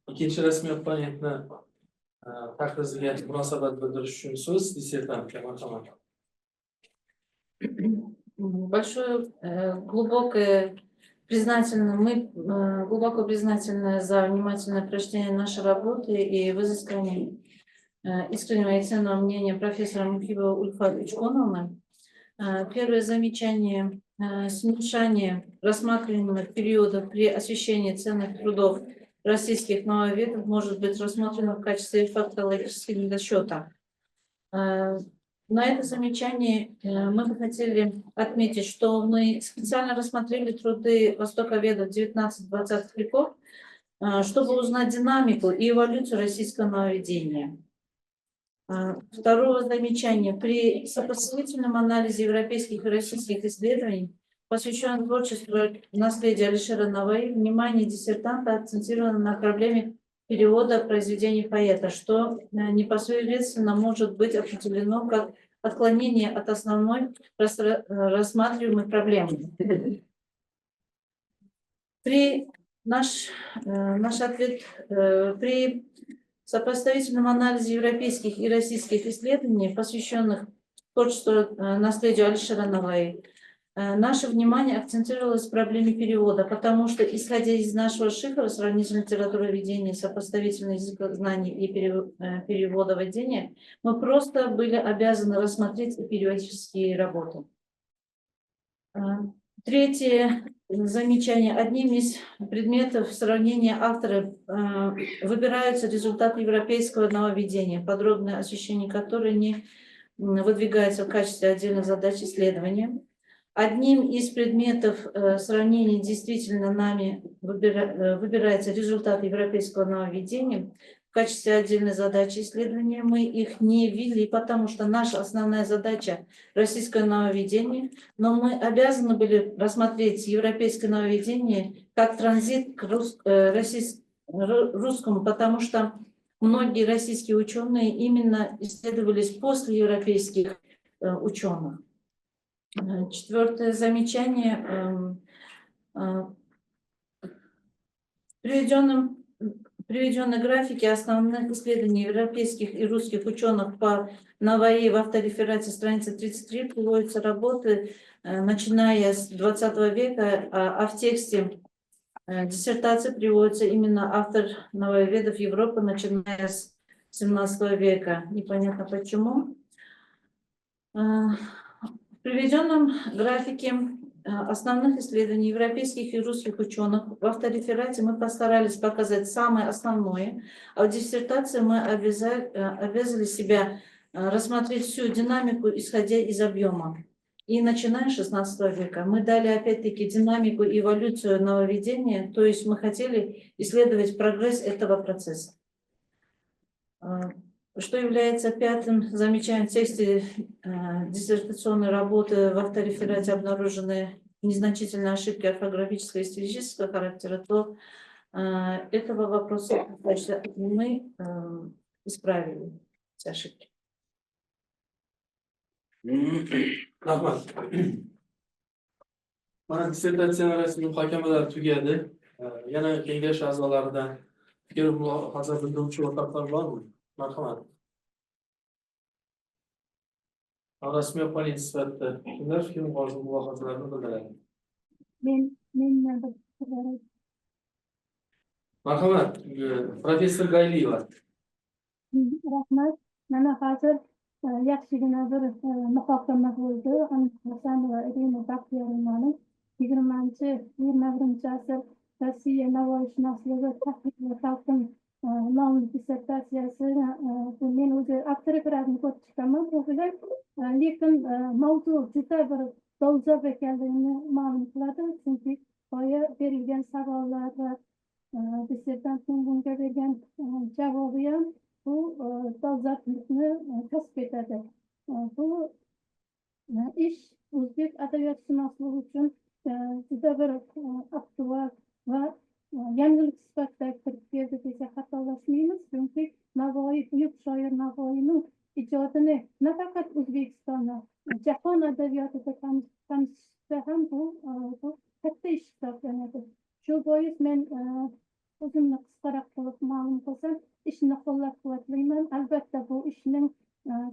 ikkinchi rasmiy opponentni taqriziga munosabat bildirish uchun so'z dissertantga marhamat. Большое глубоко признательны за внимательное прочтение нашей работы и взыскание искреннего и ценного мнения профессора Мухибова Ульфат Учконовны. Первое замечание: смешание рассматриваемых периодов при освещении ценных трудов российских новояведов может быть рассмотрено в качестве фактологического недосчета. На это замечание мы бы хотели отметить, что мы специально рассмотрели труды востоковедов 19-20 веков, чтобы узнать динамику и эволюцию российского нововведения. Второе замечание: при сопоставительном анализе европейских и российских исследований, посвященных творчеству наследия Алишера Наваи, внимание диссертанта акцентировано на проблеме перевода произведений поэта, что непосредственно может быть определено как отклонение от основной рассматриваемой проблемы. Наш ответ при сопоставительном анализе европейских и российских исследований, посвященных творчеству наследию Алишера Наваи, наше внимание акцентировалось в проблеме перевода, потому что, исходя из нашего шифра сравнительной литературоведения, сопоставительных языкознаний и переводоведения, мы просто были обязаны рассмотреть периодические работы. Третье замечание. Одним из предметов сравнения авторов выбираются результаты европейского нововведения, подробное освещение которой не выдвигается в качестве отдельных задач исследования. Одним из предметов сравнения действительно нами выбирается результат европейского нововведения. В качестве отдельной задачи исследования мы их не ввели, потому что наша основная задача – российское нововведение, но мы обязаны были рассмотреть европейское нововведение как транзит к русскому, потому что многие российские ученые именно исследовались после европейских ученых. Четвертое замечание. Приведенной графике основных исследований европейских и русских ученых по Наваи в автореферате страница 33 приводятся работы, начиная с 20 века, а в тексте диссертации приводится именно автор нововведов Европы, начиная с 17 века. Непонятно почему. В приведенном графике основных исследований европейских и русских ученых в автореферате мы постарались показать самое основное, а в диссертации мы обязали себя рассмотреть всю динамику, исходя из объема. И начиная с 16 века мы дали опять-таки динамику и эволюцию нововведения, то есть мы хотели исследовать прогресс этого процесса. Что является пятым замечанием в тексте диссертационной работы в автореферате обнаружены незначительные ошибки орфографического и стилистического характера, то этого вопроса мы исправили эти ошибки. Rahmat. Mana dissertatsiyaning rasmiy muhokamalari tugadi. Yana kengash a'zolaridan fikr mulohaza bildiruvchi o'rtoqlar bormi? Marhamat. Rasmiy opponent sifatida kimlar fikr mulohazalarini bildiradi? Men Marhamat, professor Gayliyeva. rahmat. Mana hozir yaxshigina bir muhokama bo'ldi. Hasan va Irina Baxtiyorovaning 20-21 asr Rossiya navoiyshunosligi tahlil va talqin nomli dissertatsiyasi. Men o'zi avtoreferatimni ko'rib chiqaman, lekin mavzu juda bir dolzarb ekanligini ma'lum qiladi, chunki boya berilgan savollar va dissertantning bunga bergan javobi ham bu dolzarblikni kasb etadi. Bu ish o'zbek adabiyotshunosligi uchun juda bir aktual va yangilik sifatida kirib keldi desak xatolashmaymiz, chunki Navoiy, buyuk shoir Navoiyning ijodini nafaqat O'zbekistonda, jahon adabiyotida tanishsa ham bu katta ish hisoblanadi. Shu bois men o'zimni qisqaroq qilib ma'lum qilsam, ishni qo'llab-quvvatlayman. Albatta bu ishning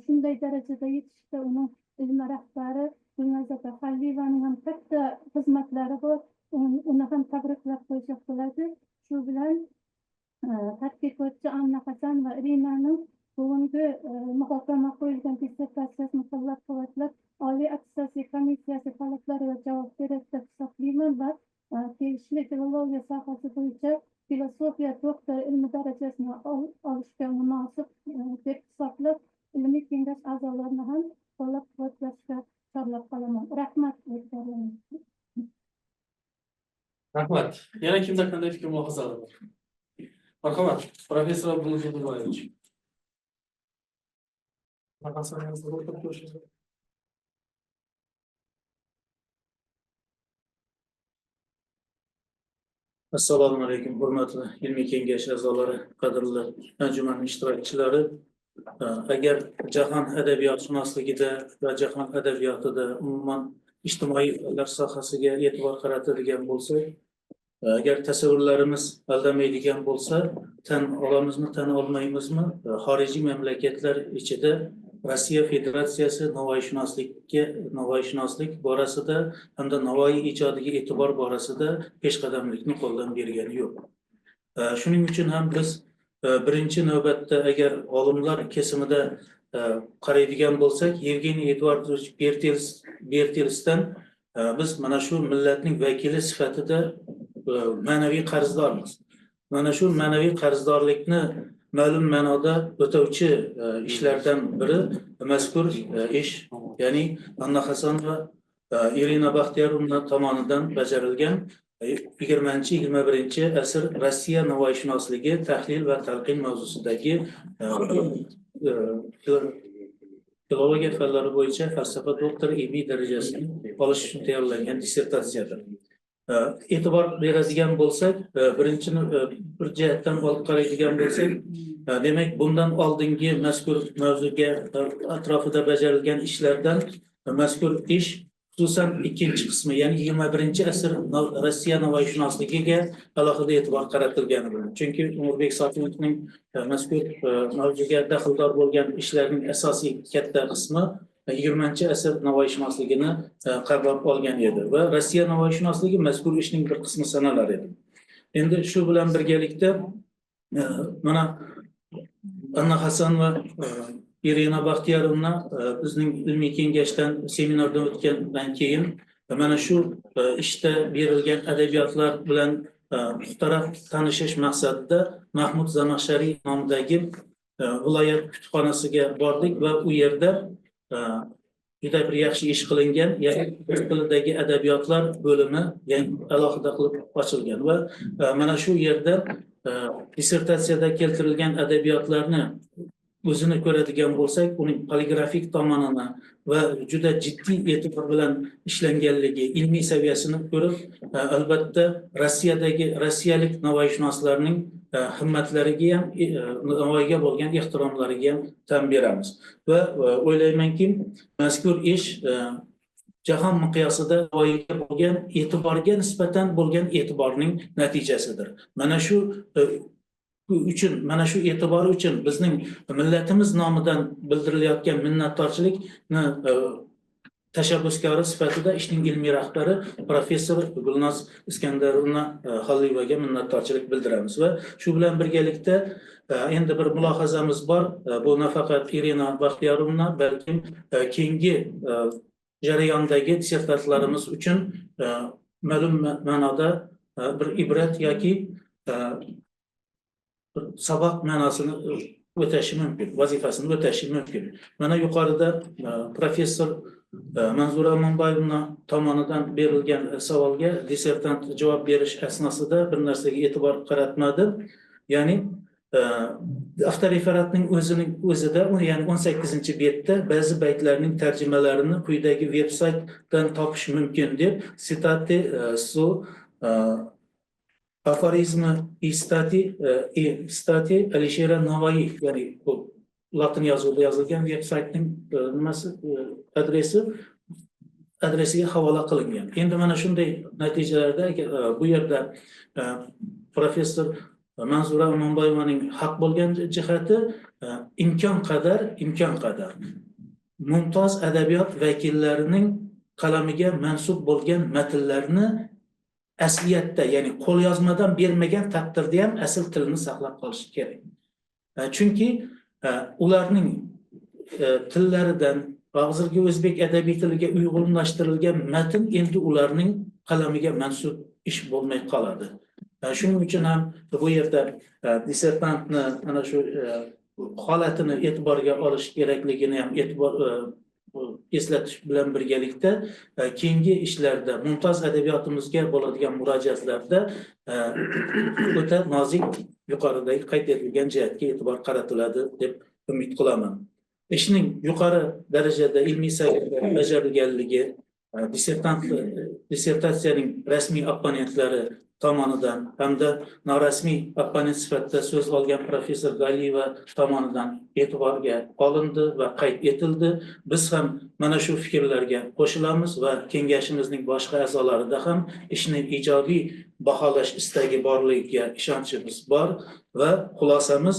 shunday darajada yetishida uning ilmiy rahbari Gulnazar Xalliyevaning ham katta xizmatlari bor. Uni ham tabriklab qo'ysak bo'ladi. Shu bilan tadqiqotchi Anna Hasan va Irinaning bugungi muhokama qo'yilgan dissertatsiyasini qo'llab-quvvatlab, Oliy attestatsiya komissiyasi talablariga javob beradi deb hisoblayman va tegishli filologiya sohasi bo'yicha filosofiya doktor ilmi darajasini olishga munosib deb hisoblab, ilmiy kengash a'zolarini ham qo'llab-quvvatlashga chorlab qolaman. Rahmat. Rahmat. Yana kimda qanday fikr mulohazalar bor? Marhamat, professor Abdulaziz Abdullayevich. Assalomu alaykum, hurmatli ilmiy kengash a'zolari, qadrli anjuman ishtirokchilari. Agar jahon adabiyotshunosligida va jahon adabiyotida umuman ijtimoiy fanlar sohasiga e'tibor qaratadigan bo'lsak, agar tasavvurlarimiz aldamaydigan bo'lsa, tan olamizmi, tan olmaymizmi, xorijiy mamlakatlar ichida Rossiya Federatsiyasi Navoiyshunoslik borasida hamda Navoiy ijodiga e'tibor borasida peshqadamlikni qo'ldan bergani yo'q. Shuning uchun ham biz birinchi navbatda agar olimlar kesimida qaraydigan bo'lsak, Yevgeniy Eduardovich Bertelsdan biz mana shu millatning vakili sifatida ma'naviy qarzdormiz. Mana shu ma'naviy qarzdorlikni ma'lum ma'noda o'tovchi ishlardan biri mazkur ish, ya'ni Anna Hasan va Irina Baxtiyorovna tomonidan bajarilgan 20-21 asr Rossiya navoiyshunosligi tahlil va talqin mavzusidagi filologiya fanlari bo'yicha falsafa doktori ilmiy darajasini olish uchun tayyorlangan dissertatsiyadir. E'tibor beradigan bo'lsak, birinchi bir jihatdan olib qaraydigan bo'lsak, demak bundan oldingi mazkur mavzuga atrofida bajarilgan ishlardan mazkur ish xususan ikkinchi qismi, ya'ni 21 asr Rossiya navoiyshunosligiga alohida e'tibor qaratilgani bilan. Chunki Umurbek Sotimovning mazkur mavzuga daxldor bo'lgan ishlarining asosiy katta qismi 20-asr navoiyshunosligini qamrab olgan edi va Rossiya navoiyshunosligi mazkur ishning bir qismi sanalar edi. Endi shu bilan birgalikda mana Anna Hasan va Irina Baxtiyorovna bizning ilmiy kengashdan seminardan o'tgandan keyin mana shu ishda berilgan adabiyotlar bilan muhtaram tanishish maqsadida Mahmud Zamaxshariy nomidagi viloyat kutubxonasiga bordik va u yerda juda bir yaxshi ish qilingan, ya'ni rus tilidagi adabiyotlar bo'limi alohida qilib ochilgan va mana shu yerda dissertatsiyada keltirilgan adabiyotlarni o'zini ko'radigan bo'lsak, uning poligrafik tomonini va juda jiddiy e'tibor bilan ishlanganligi, ilmiy saviyasini ko'rib, albatta rossiyalik navoiyshunoslarning himmatlariga ham, Navoiyga bo'lgan ehtiromlariga ham tan beramiz. Va o'ylaymanki, mazkur ish jahon miqyosida Navoiyga bo'lgan e'tiborga nisbatan bo'lgan e'tiborning natijasidir. Mana shu e'tibor uchun bizning millatimiz nomidan bildirilayotgan minnatdorchilikni tashabbuskori sifatida ishning ilmiy rahbari professor Gulnoz Iskandarovna Xoliyevaga minnatdorchilik bildiramiz va shu bilan birgalikda endi bir mulohazamiz bor. Bu nafaqat Irina Baxtiyorovna, balkim keyingi jarayondagi dissertatsiyalarimiz uchun ma'lum ma'noda bir ibrat yoki saboq ma'nosini o'tashi mumkin, vazifasini o'tashi mumkin. Mana yuqorida professor Manzura Amonboyevna tomonidan berilgan savolga dissertant javob berish asnosida bir narsaga e'tibor qaratmadi. Ya'ni avtoreferatning o'zida, ya'ni 18-betda ba'zi baytlarning tarjimalarini quyidagi veb-saytdan topish mumkin deb sitati su aforizmi stati Alishera Navoiy, ya'ni bu latin yozuvida yozilgan veb-saytning adresiga havola qilingan. Endi mana shunday natijalarda bu yerda professor Manzura Amonboyevaning haq bo'lgan jihati imkon qadar mumtoz adabiyot vakillarining qalamiga mansub bo'lgan matnlarni asliyatda, ya'ni qo'lyozmadan bermagan taqdirda ham asl tilini saqlab qolish kerak. Chunki ularning tillaridan hozirgi o'zbek adabiy tiliga uyg'unlashtirilgan matn endi ularning qalamiga mansub ish bo'lmay qoladi. Shuning uchun ham bu yerda dissertantni ana shu holatini e'tiborga olish kerakligini ham eslatish bilan birgalikda keyingi ishlarda, mumtoz adabiyotimizga bo'ladigan murojaatlarda o'ta nozik yuqoridagi qayd etilgan jihatga e'tibor qaratiladi deb umid qilaman. Ishning yuqori darajada ilmiy saviyada bajarilganligi, dissertatsiyaning rasmiy opponentlari tomonidan hamda norasmiy opponent sifatida so'z olgan professor Galiyeva tomonidan e'tiborga olindi va qayd etildi. Biz ham mana shu fikrlarga qo'shilamiz va kengashimizning boshqa a'zolarida ham ishni ijobiy baholash istagi borligiga ishonchimiz bor va xulosamiz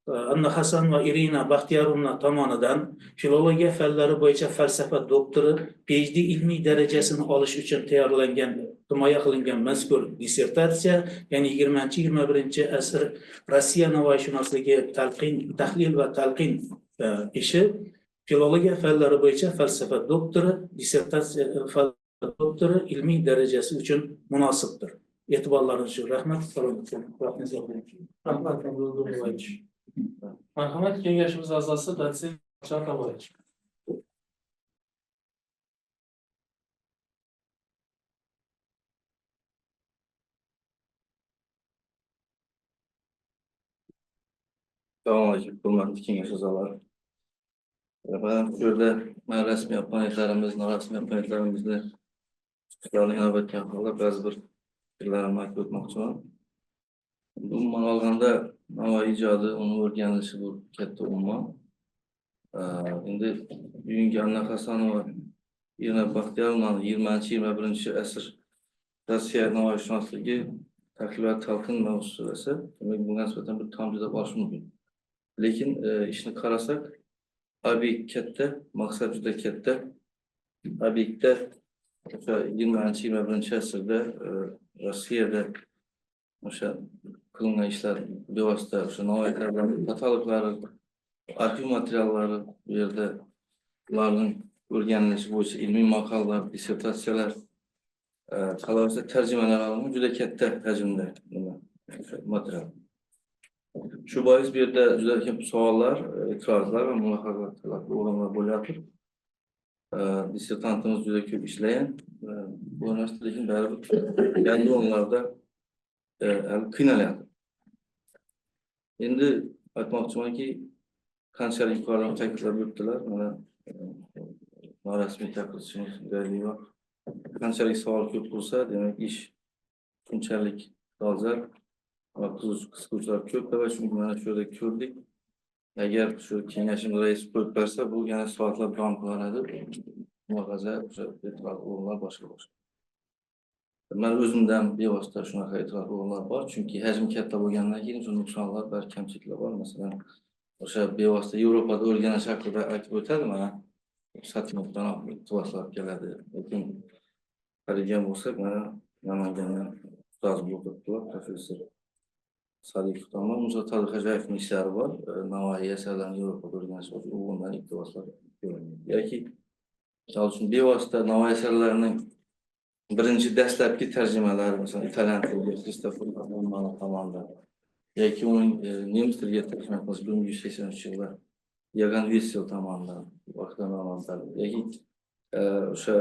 Anna Hasan va Irina Baxtiyorovna tomonidan filologiya fanlari bo'yicha falsafa doktori PhD ilmiy darajasini olish uchun tayyorlangan, himoya qilingan mazkur dissertatsiya, ya'ni 20-21 asr Rossiya navoiyshunosligi tahlil va talqin ishi filologiya fanlari bo'yicha falsafa doktori, dissertatsiya doktori ilmiy darajasi uchun munosibdir. E'tiborlaringiz uchun rahmat. Rahmat. Marhamat, kengashimiz a'zosi dotsent Chaqavoyevich. Assalomu alaykum, hurmatli kengash a'zolari. Ben şurada rasmiy opponentlarimiz, norasmiy opponentlarimizni chiqishlarni inobatga olib ba'zi bir fikrlarimni aytib o'tmoqchiman. Umuman olganda Navoiy ijodi, uni o'rganishi bu katta umuman. Endi bugungi Anna Hasanova, Irina Baxtiyorovnaning 20-21 asr Rossiya navoiyshunosligi tahlil va talqin mavzusi, demak bunga nisbatan bir tom juda bo'lishi mumkin. Lekin ishni qarasak, obyekt katta, maqsad juda katta. Obyektda 20-21 asrda Rossiyada o'sha qilingan ishlar bevosita o'sha Navoiy kataloglari, arxiv materiallari, bu yerda ularning o'rganilishi bo'yicha ilmiy maqolalar, dissertatsiyalar, qolaversa tarjimalar olingan juda katta hajmda material. Shu bois bu yerda juda ko'p savollar, e'tirozlar va mulohazalar o'rinli bo'lyapti. Dissertantimiz juda ko'p ishlagan. Bu narsa lekin baribir yangi o'rinlarda qiynalyapti. Endi aytmoqchimanki, qanchalik yuqori ta'kidlab o'tdilar, mana norasmiy taqdirchimiz Galiyeva qanchalik savol ko'p bo'lsa, demak ish shunchalik dolzarb va qiziquvchilar ko'p va chunki mana shu yerda ko'rdik. Agar shu kengashimiz raisi qo'yib bersa, bu yana soatlab davom qilaradi. Mulohaza, o'sha e'tiroz o'rinlar boshqa. Men o'zimdan bevosita shunaqa e'tiroz o'rinlar bor, chunki hajmi katta bo'lgandan keyin o'sha nuqsonlar va kamchiliklar bor. Masalan, o'sha bevosita Yevropada o'rganish haqida aytib o'tadi, mana satmotdan e'tirozlar keladi. Lekin qaragan bo'lsak, mana Namangandan ustoz bo'libdilar, professor Sadiq tomon Musa Tadxajayevning ishlari bor. Navoiy asarlarini Yevropada o'rganish uchun o'g'ildan e'tirozlar ko'rilgan. Yoki misol uchun bevosita Navoiy asarlarining birinchi dastlabki tarjimalari, masalan, italyan tiliga Kristofer Romano tomonidan yoki uning nemis tiliga tarjima qilinishi 1983-yilda Yagan Vessel tomonidan yoki o'sha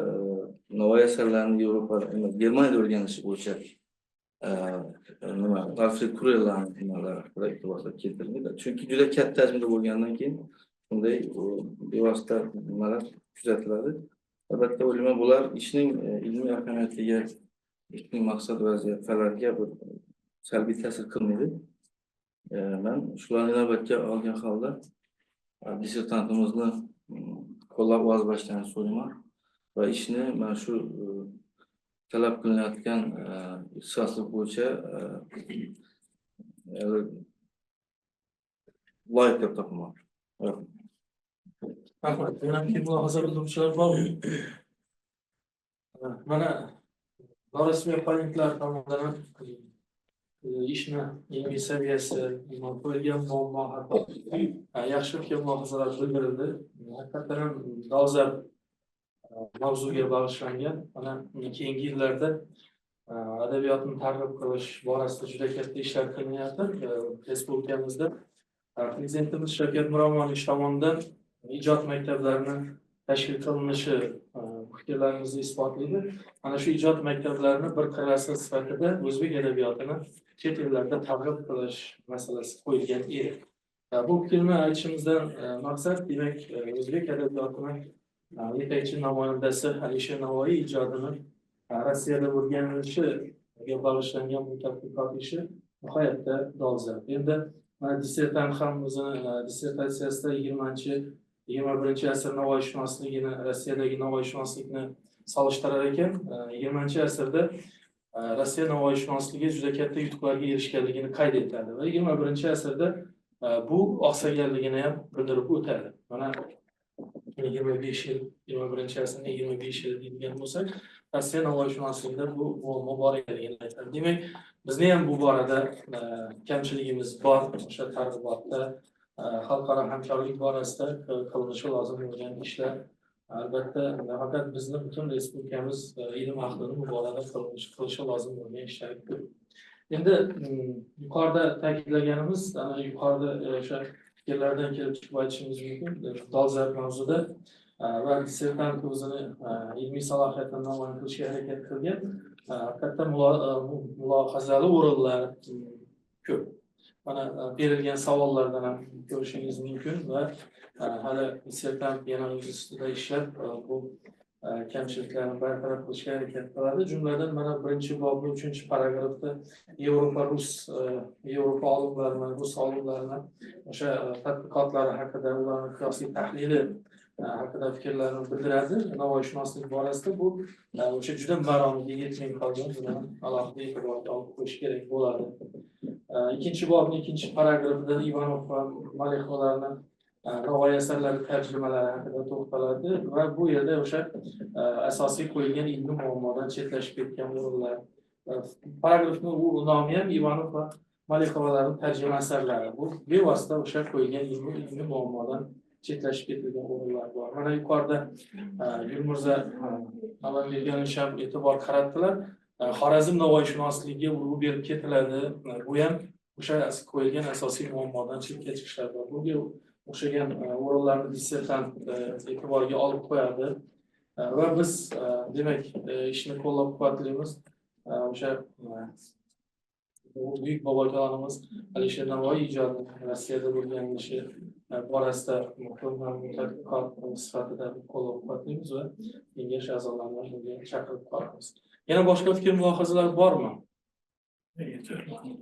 Navoiy asarlarini Yevropada, Germaniyada o'rganishi bo'yicha Alfred Kurellarning nimalari e'tiborga keltirildi. Chunki juda katta hajmda bo'lgandan keyin bunday bevosita nimalar kuzatiladi. Albatta o'ylayman, bular ishning ilmiy ahamiyatiga, ishning maqsad vazifalariga bir salbiy ta'sir qilmaydi. Men shularni inobatga olgan holda dissertantimizni qo'llab-quvvatlashni so'rayman va ishni mana shu talab qilinayotgan ixtisoslik bo'yicha loyiq deb topaman. Rahmat. Yana bir mulohaza bildiruvchilar bormi? Mana norasmiy opponentlar tomonidan ishni ilmiy saviyasi, qo'yilgan muammo haqida yaxshi fikr mulohazalar bildirildi. Haqiqatan ham dolzarb mavzuga bag'ishlangan. Mana keyingi yillarda adabiyotni targ'ib qilish borasida juda katta ishlar qilinyapti. Respublikamizda Prezidentimiz Shavkat Miromonovich tomonidan ijod maktablarini tashkil qilinishi fikrlarimizni isbotlaydi. Mana shu ijod maktablarini bir qirrasi sifatida o'zbek adabiyotini chet ellarda targ'ib qilish masalasi qo'yilgan edi. Bu fikrni aytishimizdan maqsad, demak, o'zbek adabiyotini yetakchi namoyandasi Alisher Navoiy ijodini Rossiyada o'rganilishi bag'ishlangan bu tadqiqot ishi nihoyatda dolzarb. Endi mana dissertant ham o'zini dissertatsiyasida 21 asr navoiyshunosligini, Rossiyadagi navoiyshunoslikni solishtirar ekan. 20-asrda Rossiya navoiyshunosligi juda katta yutuqlarga erishganligini qayd etadi va 21-asrda bu oqsaganligini ham bildirib o'tadi. Mana 25 yil, 21-asrning 25 yil deydigan bo'lsak, Rossiya navoiyshunosligida bu muammo bor ekanligini aytadi. Demak, bizni ham bu borada kamchiligimiz bor. O'sha targ'ibotda, xalqaro hamkorlik borasida qilinishi lozim bo'lgan ishlar albatta nafaqat bizni butun respublikamiz ilm ahlini bu borada qilishi lozim bo'lgan ishlar. Endi yuqorida ta'kidlaganimiz, ana yuqorida o'sha fikrlardan kelib chiqib aytishimiz mumkin. Dolzarb mavzuda va dissertant o'zini ilmiy salohiyatini namoyon qilishga harakat qilgan katta mulohazali o'rinlar ko'p. Mana berilgan savollardan ham ko'rishingiz mumkin va hali dissertant yana o'z ustida ishlab bu kamchiliklarni bartaraf qilishga harakat qiladi. Jumladan mana 1-bobning 3-paragrafda Yevropa olimlarini, rus olimlarini o'sha tadqiqotlari haqida, ularning qiyosiy tahlili haqida fikrlarini bildiradi. Navoiyshunoslik borasida bu o'sha juda maromiga yetmay qolgan, buni alohida e'tiborga olib qo'yish kerak bo'ladi. 2-bobning 2-paragrafida Ivanov va Malexovalarni navoiy asarlari tarjimalari haqida to'xtaladi va bu yerda o'sha asosiy qo'yilgan ilmiy muammodan chetlashib ketgan o'rinlar. Paragrafning nomi ham Ivanov va Malexovalarning tarjima asarlari. Bu bevosita o'sha qo'yilgan ilmiy muammodan chetlashib ketilgan o'rinlar bor. Mana yuqorida Gulmirza Alamberganich ham e'tibor qaratdilar. Xorazm navoiyshunosligiga urg'u berib ketiladi. Bu ham o'sha qo'yilgan asosiy muammodan chetga chiqishlar bor. Bunga o'xshagan o'rinlarni dissertant e'tiborga olib qo'yadi va biz demak ishni qo'llab-quvvatlaymiz. O'sha buyuk bobojonimiz Alisher Navoiy ijodi Rossiyada bo'lgan ishi borasida tadqiqot sifatida qo'llab-quvvatlaymiz va kengash a'zolarini bunga chaqirib qolamiz. Yana boshqa fikr mulohazalar bormi?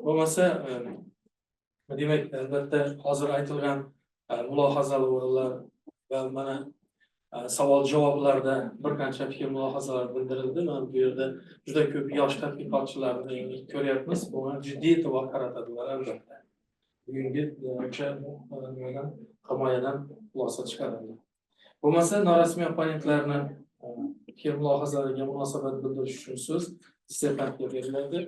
Bo'lmasa, demak, albatta hozir aytilgan mulohazali o'rinlar va mana savol-javoblarda bir qancha fikr mulohazalar bildirildi. Mana bu yerda juda ko'p yosh tadqiqotchilarni ko'ryapmiz. Bunga jiddiy e'tibor qaratadilar albatta. Bugungi o'sha himoyadan xulosa chiqaradi. Bo'lmasa, norasmiy opponentlarni fikr mulohazalariga munosabat bildirish uchun so'z dissertantga beriladi.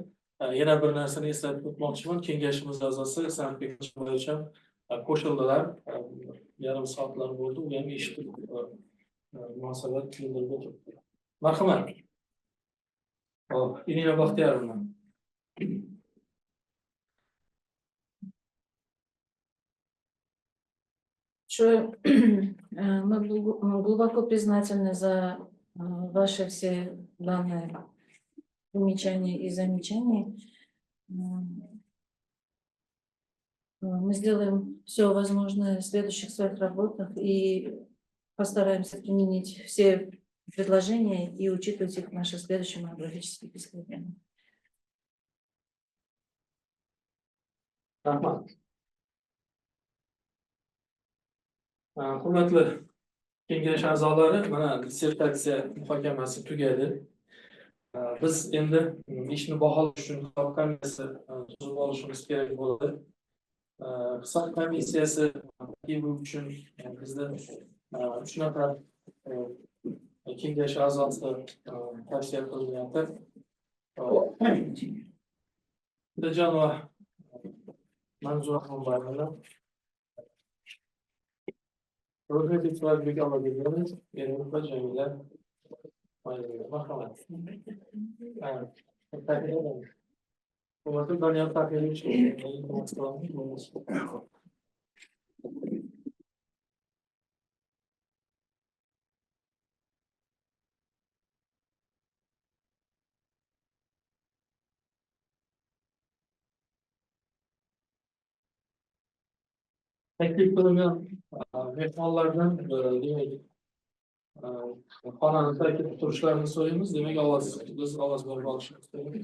Yana bir narsani eslatib o'tmoqchiman. Kengashimiz a'zosi Sanbek Chimboyevich ham qo'shildilar. Yarim soatlar bo'ldi. U ham eshitib munosabat bildirib o'tiribdi. Marhamat. Hop, Inina Baxtiyorovna. Мы глубоко признательны за ваши все данные замечания и замечания. Мы сделаем все возможное в следующих своих работах и постараемся применить все предложения и учитывать их в наших следующих монографических исследованиях. Hurmatli kengash a'zolari, mana dissertatsiya muhokamasi tugadi. Biz endi ishni baholash uchun hisob komissiyasi tuzib olishimiz kerak bo'ladi. Hisob komissiyasi bu uchun bizda 3 nafar kengash a'zosi tavsiya qilinyapti. Janova Manzura Xonbarova, Ro'zbek Isroilbek Alloberganov, Ermon Jamila marhamat. Bo'lmasa Doniyor Taqirovich taklif qilingan mehmonlardan demak xonani tark etib turishlarini so'raymiz. Demak, biz ovoz berib olishimiz kerak.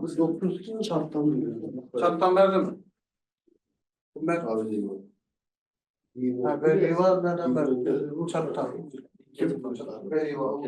Biz 9 çarptan verdim. Ben ha böyle var nereden verdim? Çarptan. Böyle var.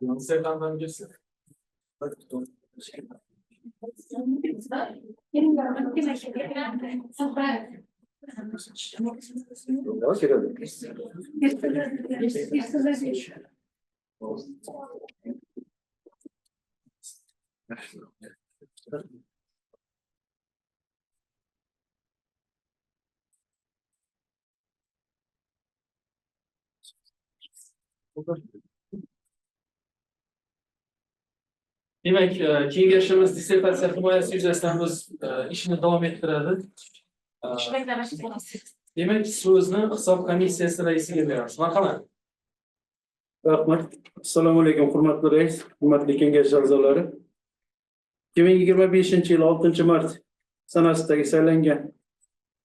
Instagram'dan girsin. Demek, kengashimiz dissertatsiya himoyasi yuzasidan biz ishni davom ettiradi. Demak, so'zni hisob komissiyasi raisiga beramiz. Marhamat. Rahmat. Assalomu alaykum, hurmatli rais, hurmatli kengash a'zolari. 2025-yil 6 mart sanasidagi saylangan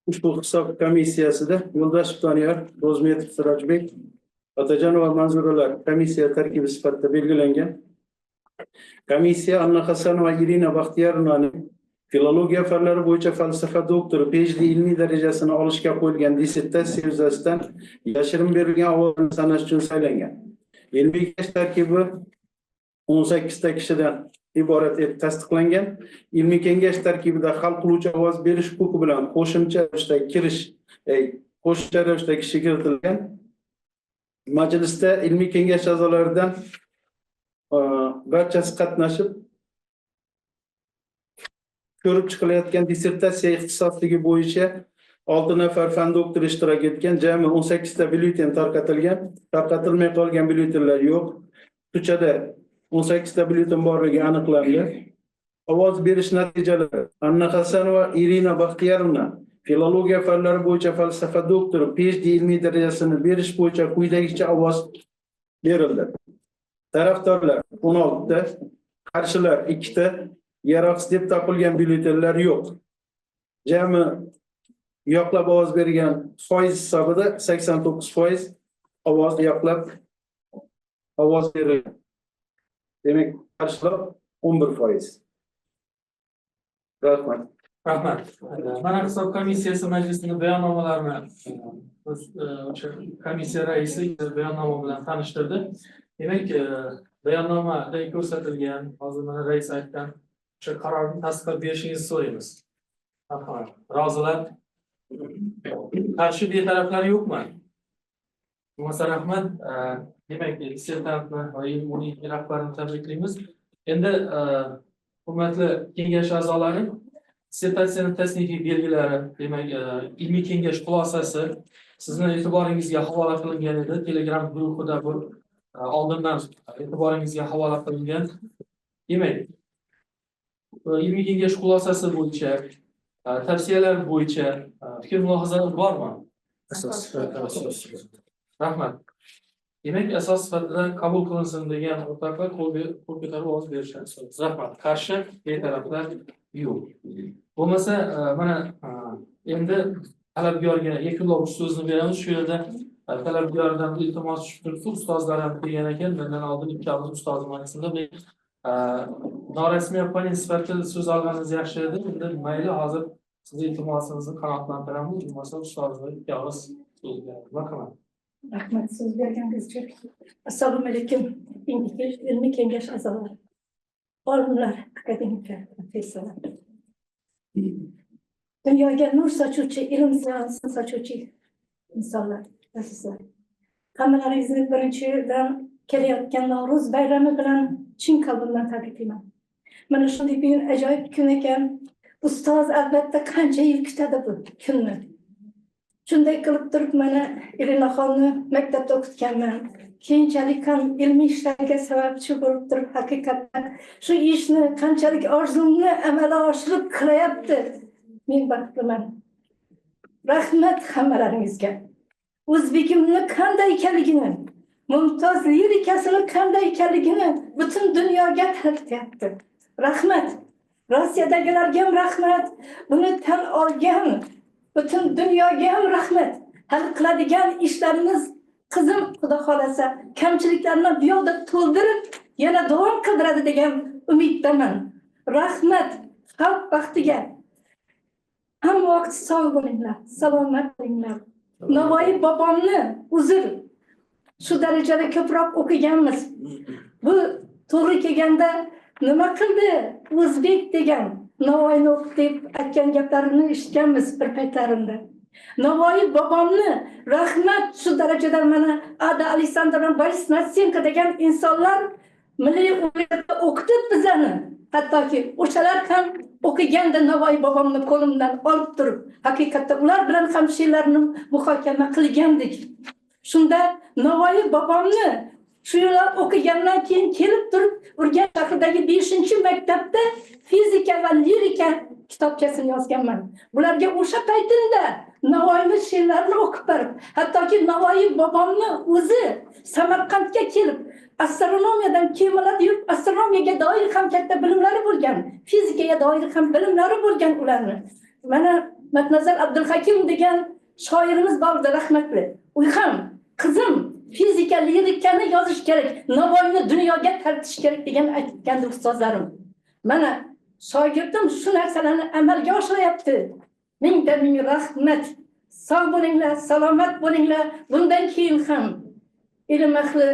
ushbu hisob komissiyasida Yo'ldoshev Doniyor, Ro'zmetov Sirojbek, Otajonova Manzuralar komissiya tarkibi sifatida belgilangan. Komissiya Anna Hasanova Irina Baxtiyorovnaning filologiya fanlari bo'yicha falsafa doktori PhD ilmiy darajasini olishga qo'yilgan dissertatsiya yuzasidan yashirin berilgan ovozni sanash uchun saylangan. Ilmiy kengash tarkibi 18 ta kishidan iborat etib tasdiqlangan. Ilmiy kengash tarkibida hal qiluvchi ovoz berish huquqi bilan qo'shimcha ravishda kishi kiritilgan. Majlisda ilmiy kengash a'zolaridan barchasi qatnashib ko'rib chiqilayotgan dissertatsiya ixtisosligi bo'yicha 6 nafar fan doktori ishtirok etgan. Jami 18 ta byulleten tarqatilgan. Tarqatilmay qolgan byulletenlar yo'q. Tuchada 18 ta byulleten borligi aniqlandi. Ovoz berish natijalari: Anna Hasanova Irina Baxtiyorovna filologiya fanlari bo'yicha falsafa doktori PhD ilmiy darajasini berish bo'yicha quyidagicha ovoz berildi. Tarafdorlar 16 ta, qarshilar 2 ta, yaroqsiz deb topilgan byulletenlar yo'q. Jami yoqlab ovoz bergan foiz hisobida 89% ovoz yoqlab ovoz berilgan. Demak, qarshilar 11%. Rahmat. Rahmat. Mana hisob komissiyasi majlisining bayonnomalarini o'sha komissiya raisi bayonnoma bilan tanishtirdi. Demak, bayonnomada ko'rsatilgan, hozir mana rais aytgan o'sha qarorni tasdiqlab berishingizni so'raymiz. Marhamat. Rozilar? Qarshi betaraflar yo'qmi? Bo'lmasa rahmat. Demak, dissertantni va uning rahbarini tabriklaymiz. Endi hurmatli kengash a'zolari, dissertatsiyaning tasnifiy belgilari, demak, ilmiy kengash xulosasi sizning e'tiboringizga havola qilingan edi. Telegram guruhida bu oldindan e'tiboringizga havola qilingan. Demak, ilmiy kengash xulosasi bo'yicha, tavsiyalar bo'yicha fikr mulohazalar bormi? Rahmat. Demak, asos sifatida qabul qilinsin degan o'rtoqlar qo'l ko'tarib ovoz berishadi. Rahmat. Qarshi betaraflar yo'q. Bo'lmasa, mana endi talabgorga yakunlovchi so'zni beramiz. Shu yerda talabgordan iltimos tushib turibdi, ustozlar ham kelgan ekan. Mendan oldin ikkala ustozim orasida norasmiy opponent sifatida so'z olganingiz yaxshi edi. Endi mayli, hozir sizni iltimosingizni qanoatlantiramiz. Bo'lmasa ustozlar ikkala so'z beradi. Marhamat. Rahmat, so'z berganingiz uchun. Assalomu alaykum, ilmiy kengash a'zolari, olimlar, akademiklar, professorlar. Dunyoga nur sochuvchi, ilm ziyonisini sochuvchi insonlar, azizlar. Hammalaringizni birinchi yildan kelayotgan Navro'z bayrami bilan chin qalbimdan tabriklayman. Mana shunday bir ajoyib kun ekan. Ustoz albatta qancha yil kutadi bu kunni. Shunday qilib turib mana Irinaxonni maktabda o'qitganman. Keyinchalik ham ilmiy ishlarga sababchi bo'lib turib, haqiqatdan shu ishni qanchalik orzumni amalga oshirib qilyapti. Men baxtliman. Rahmat hammalaringizga. O'zbekimni qanday ekanligini, mumtoz lirikasini qanday ekanligini butun dunyoga tanıtyapti. Rahmat. Rossiyadagilarga ham rahmat. Buni tan olgan bütün dunyoga ham rahmat. Hal qiladigan ishlarimiz qizim Xudo xolasa kamchiliklarni bu yoqda to'ldirib yana davom qildiradi degan umiddaman. Rahmat xalq baxtiga. Hamma vaqt sog' bo'linglar, salomat bo'linglar. Navoiy bobomni uzr Shu darajada ko'proq o'qiganmiz. Bu to'g'ri kelganda nima qildi? O'zbek degan Navoiyni o'qib deb aytgan gaplarini eshitganmiz bir paytlarimda. Navoiy bobomni rahmat shu darajada mana Ada Aleksandrovna Boris Natsenko degan insonlar milliy universitetda o'qitib bizani. Hattoki o'shalar ham o'qiganda Navoiy bobomni qo'limdan olib turib, haqiqatda ular bilan ham she'rlarni muhokama qilgandik. Shunda Navoiy bobomni shu yillar o'qigandan keyin kelib turib, Urganch shahridagi 5-maktabda fizika va lirika kitobchasini yozganman. Bularga o'sha paytimda Navoiyning she'rlarini o'qib berib, hattoki Navoiy bobomni o'zi Samarqandga kelib, astronomiyadan kemalarda yurib, astronomiyaga doir ham katta bilimlari bo'lgan, fizikaga doir ham bilimlari bo'lgan ularni. Mana Matnazar Abdulhakim degan shoirimiz bordi, rahmatli. U ham qizim fizika lirikani yozish kerak, Navoiyni dunyoga tartish kerak degan aytgandi ustozlarim. Mana shogirdim shu narsalarni amalga oshiryapti. Ming rahmat. Sog' bo'linglar, salomat bo'linglar. Bundan keyin ham ilm ahli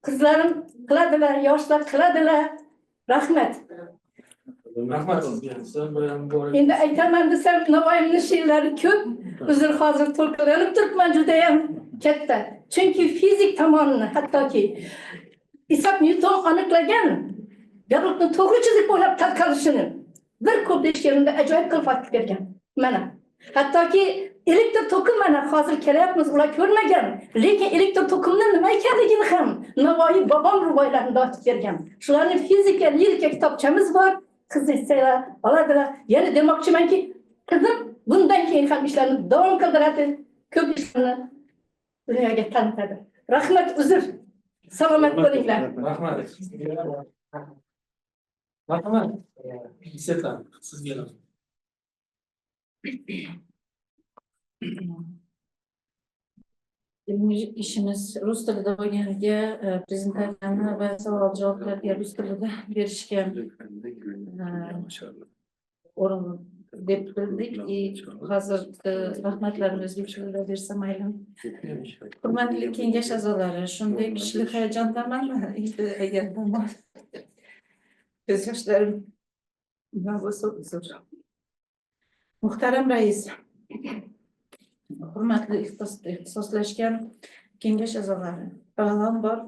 qizlarim qiladilar, yoshlar qiladilar. Rahmat. Rahmat. Endi aytaman desam, Navoiyning she'rlari ko'p. Uzr, hozir to'lqinlanib turibman juda ham katta. Chunki fizik tomonini hattoki Isaac Newton aniqlagan yorug'ni to'g'ri chizib bo'ylab tarqalishini bir ko'p she'rida ajoyib qilib aytib bergan. Mana hattoki elektr to'ki mana hozir kelyapmiz, ular ko'rmagan, lekin elektr to'kimning nima ekanligini ham Navoiy bobom rivoyatlarida aytib bergan. Shularning fizika, lirika kitobchamiz bor. Qiz istaylar, oladilar. Yana demoqchimanki, qizim bundan keyin ham ishlarni davom qildiradi, ko'p ishlarni dunyoga tanitadi. Rahmat, uzr. Salomat bo'linglar. Rahmat. Rahmat. Setan, sizga. Ilmiy ishimiz rus tilida bo'lganiga prezentatsiyani va savol-javoblarga rus tilida berishga o'rin deb bildik. Hozir rahmatlarni o'zbek tilida bersa mayli. Hurmatli kengash a'zolari, shunday kuchli hayajondamanmi? Agarda ko'z yoshlarim bo'lsa uzr. Muhtaram rais, hurmatli ixtisoslashgan kengash a'zolari, avvalambor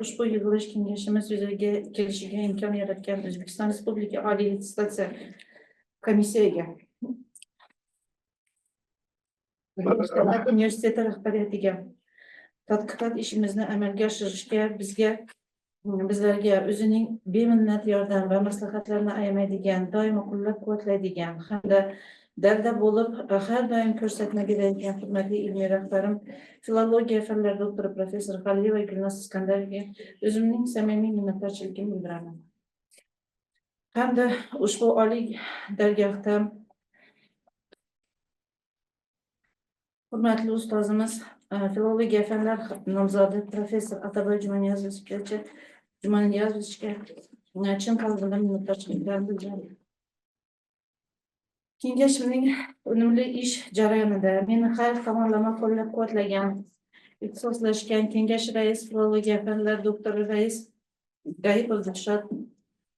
ushbu yig'ilish kengashimiz yuzaga kelishiga imkon yaratgan O'zbekiston Respublika Oliy attestatsiya komissiyaga, Davlat universiteti rahbariyatiga, tadqiqot ishimizni amalga oshirishga bizlarga o'zining beminnat yordam va maslahatlarini ayamaydigan, doimo qo'llab-quvvatlaydigan hamda dalda bo'lib har doim ko'rsatma beradigan hurmatli ilmiy rahbarim, filologiya fanlari doktori professor Halilova Gulnoz Iskandarovga o'zimning samimiy minnatdorchiligimni bildiraman. Hamda ushbu oliy dargohda hurmatli ustozimiz, filologiya fanlari nomzodi professor Ataboy Jumaniyazovga chin qalbimdan minnatdorchiliklarni bildiraman. Kengashimning unumli ish jarayonida meni har tomonlama qo'llab-quvvatlagan, ixtisoslashgan kengash rais, filologiya fanlari doktori rais Gaipov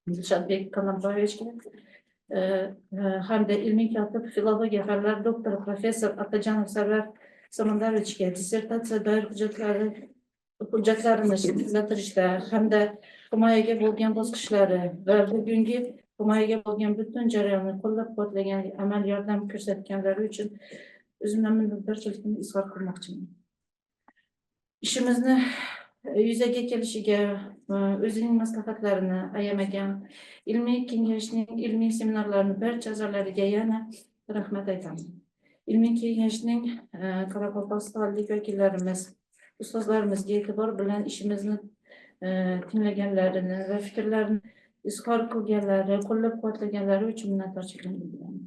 Dilshodbek Kamalboyevichga hamda ilmiy kotib, filologiya fanlari doktori professor Atajonov Sarvar Samandarovichga dissertatsiya doir hujjatlarini shakillantirishda hamda himoyaga bo'lgan bosqichlari va bugungi himoyaga bo'lgan butun jarayonni qo'llab-quvvatlagan, amal yordam ko'rsatganlari uchun o'zimdan minnatdorchilikni izhor qilmoqchiman. Ishimizni yuzaga kelishiga o'zining maslahatlarini ayamagan ilmiy kengashning ilmiy seminarlarini barcha a'zolariga yana rahmat aytaman. Ilmiy kengashning Qoraqalpog'istonlik vakillarimiz, ustozlarimizga e'tibor bilan ishimizni tinglaganlarini va fikrlarini izhor qilganlari, qo'llab-quvvatlaganlari uchun minnatdorchilikni bildiraman.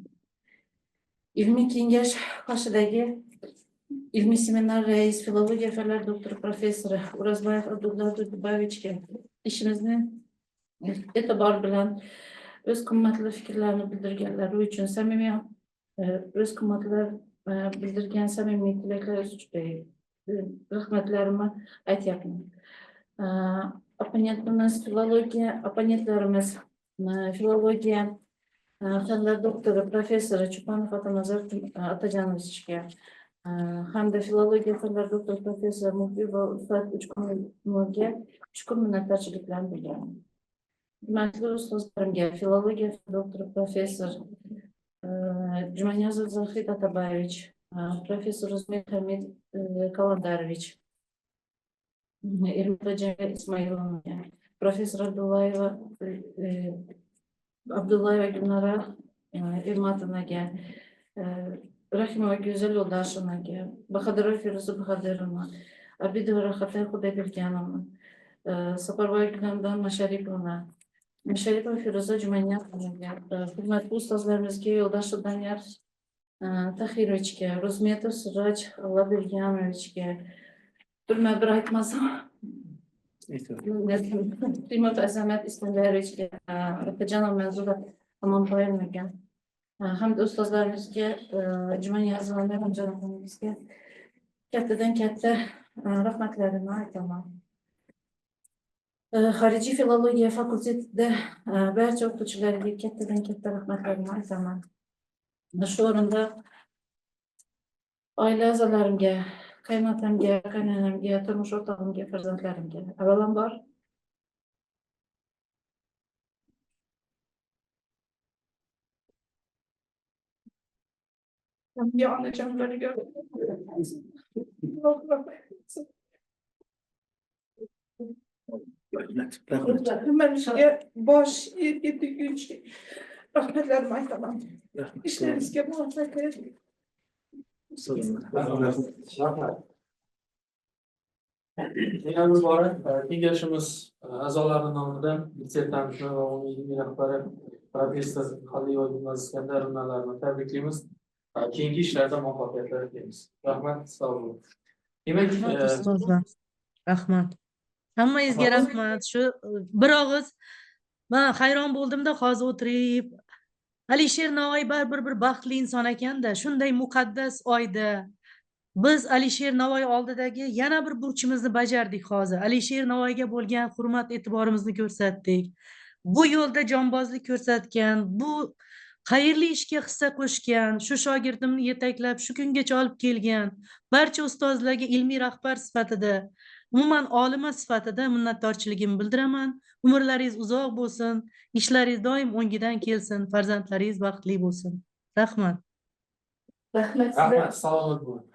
Ilmiy kengash qoshidagi ilmiy seminar rais, filologiya fanlari doktori professori O'razboyev Abdulla Abdullayevichga ishimizni e'tibor bilan o'z qimmatli fikrlarini bildirganlari uchun samimiy o'z qimmatli bildirgan samimiy tilaklar rahmatlarimni aytyapman. Opponentimiz filologiya, opponentlarimiz filologiya fanlar doktori, professori Chupanov Atanazar Otajanovichga hamda filologiya fanlar doktori, professor Muhibova Ulfat Uchqunovga chuqur minnatdorchiliklarni bildiraman. Hurmatli ustozlarimga, filologiya doktori, professor Jumaniyazov Zohid Atabayevich, professor Uzbek Hamid Kalandarovich, Ermita Jamil Ismailovna, professor Abdullayeva Gulnara Ermatovnaga, Rahimova Go'zal Yo'ldashevnaga, Bahadirova Feruza Bahadirovna, Abidova Rohatay Xudoyberganovna, Saparboyev Gulamdon Masharipovna, Masharipova Feruza Jumaniyazovnaga, hurmatli ustozlarimizga, Yo'ldashev Danyar Tahirovichga, Ro'zmetov Siroj Allabergamovichga, bir aytmasam, Primov Azamat Iskandarovichga, Okajanov Manzura Amonboyevnaga, hamda ustozlarimizga, Jumaniyazovna Ramjonovimizga kattadan katta rahmatlarimni aytaman. Xorijiy filologiya fakultetida barcha o'qituvchilarga kattadan katta rahmatlarimni aytaman. Shu o'rinda oila a'zolarimga, qaynotamga, qaynonamga, turmush o'rtog'imga, farzandlarimga avvalambor onajonlarga Nimaga bosh yerga teguvchi rahmatlarimni aytaman. Ishlaringizga muvaffaqiyat. Yangi bora kengashimiz a'zolari nomidan dissertantni va uning ilmiy rahbari professor Haliyeva Gulnaz Iskandarovnalarni tabriklaymiz. Keyingi ishlarda muvaffaqiyatlar tilaymiz. Rahmat, sog' bo'ling. Demak, Ustozlar, rahmat. Hammangizga rahmat. Shu bir og'iz men hayron bo'ldimda hozir o'tirib. Alisher Navoiy baribir bir baxtli inson ekanda, shunday muqaddas oyda biz Alisher Navoiy oldidagi yana bir burchimizni bajardik hozir. Alisher Navoiyga bo'lgan hurmat e'tiborimizni ko'rsatdik. Bu yo'lda jonbozlik ko'rsatgan, bu xayrli ishga hissa qo'shgan, shu shogirdimni yetaklab shu kungacha olib kelgan barcha ustozlarga ilmiy rahbar sifatida, umuman olima sifatida minnatdorchiligimni bildiraman. Umrlaringiz uzoq bo'lsin, ishlaringiz doim o'ngidan kelsin, farzandlaringiz baxtli bo'lsin. Rahmat. Rahmat. Rahmat, salomat bo'ling.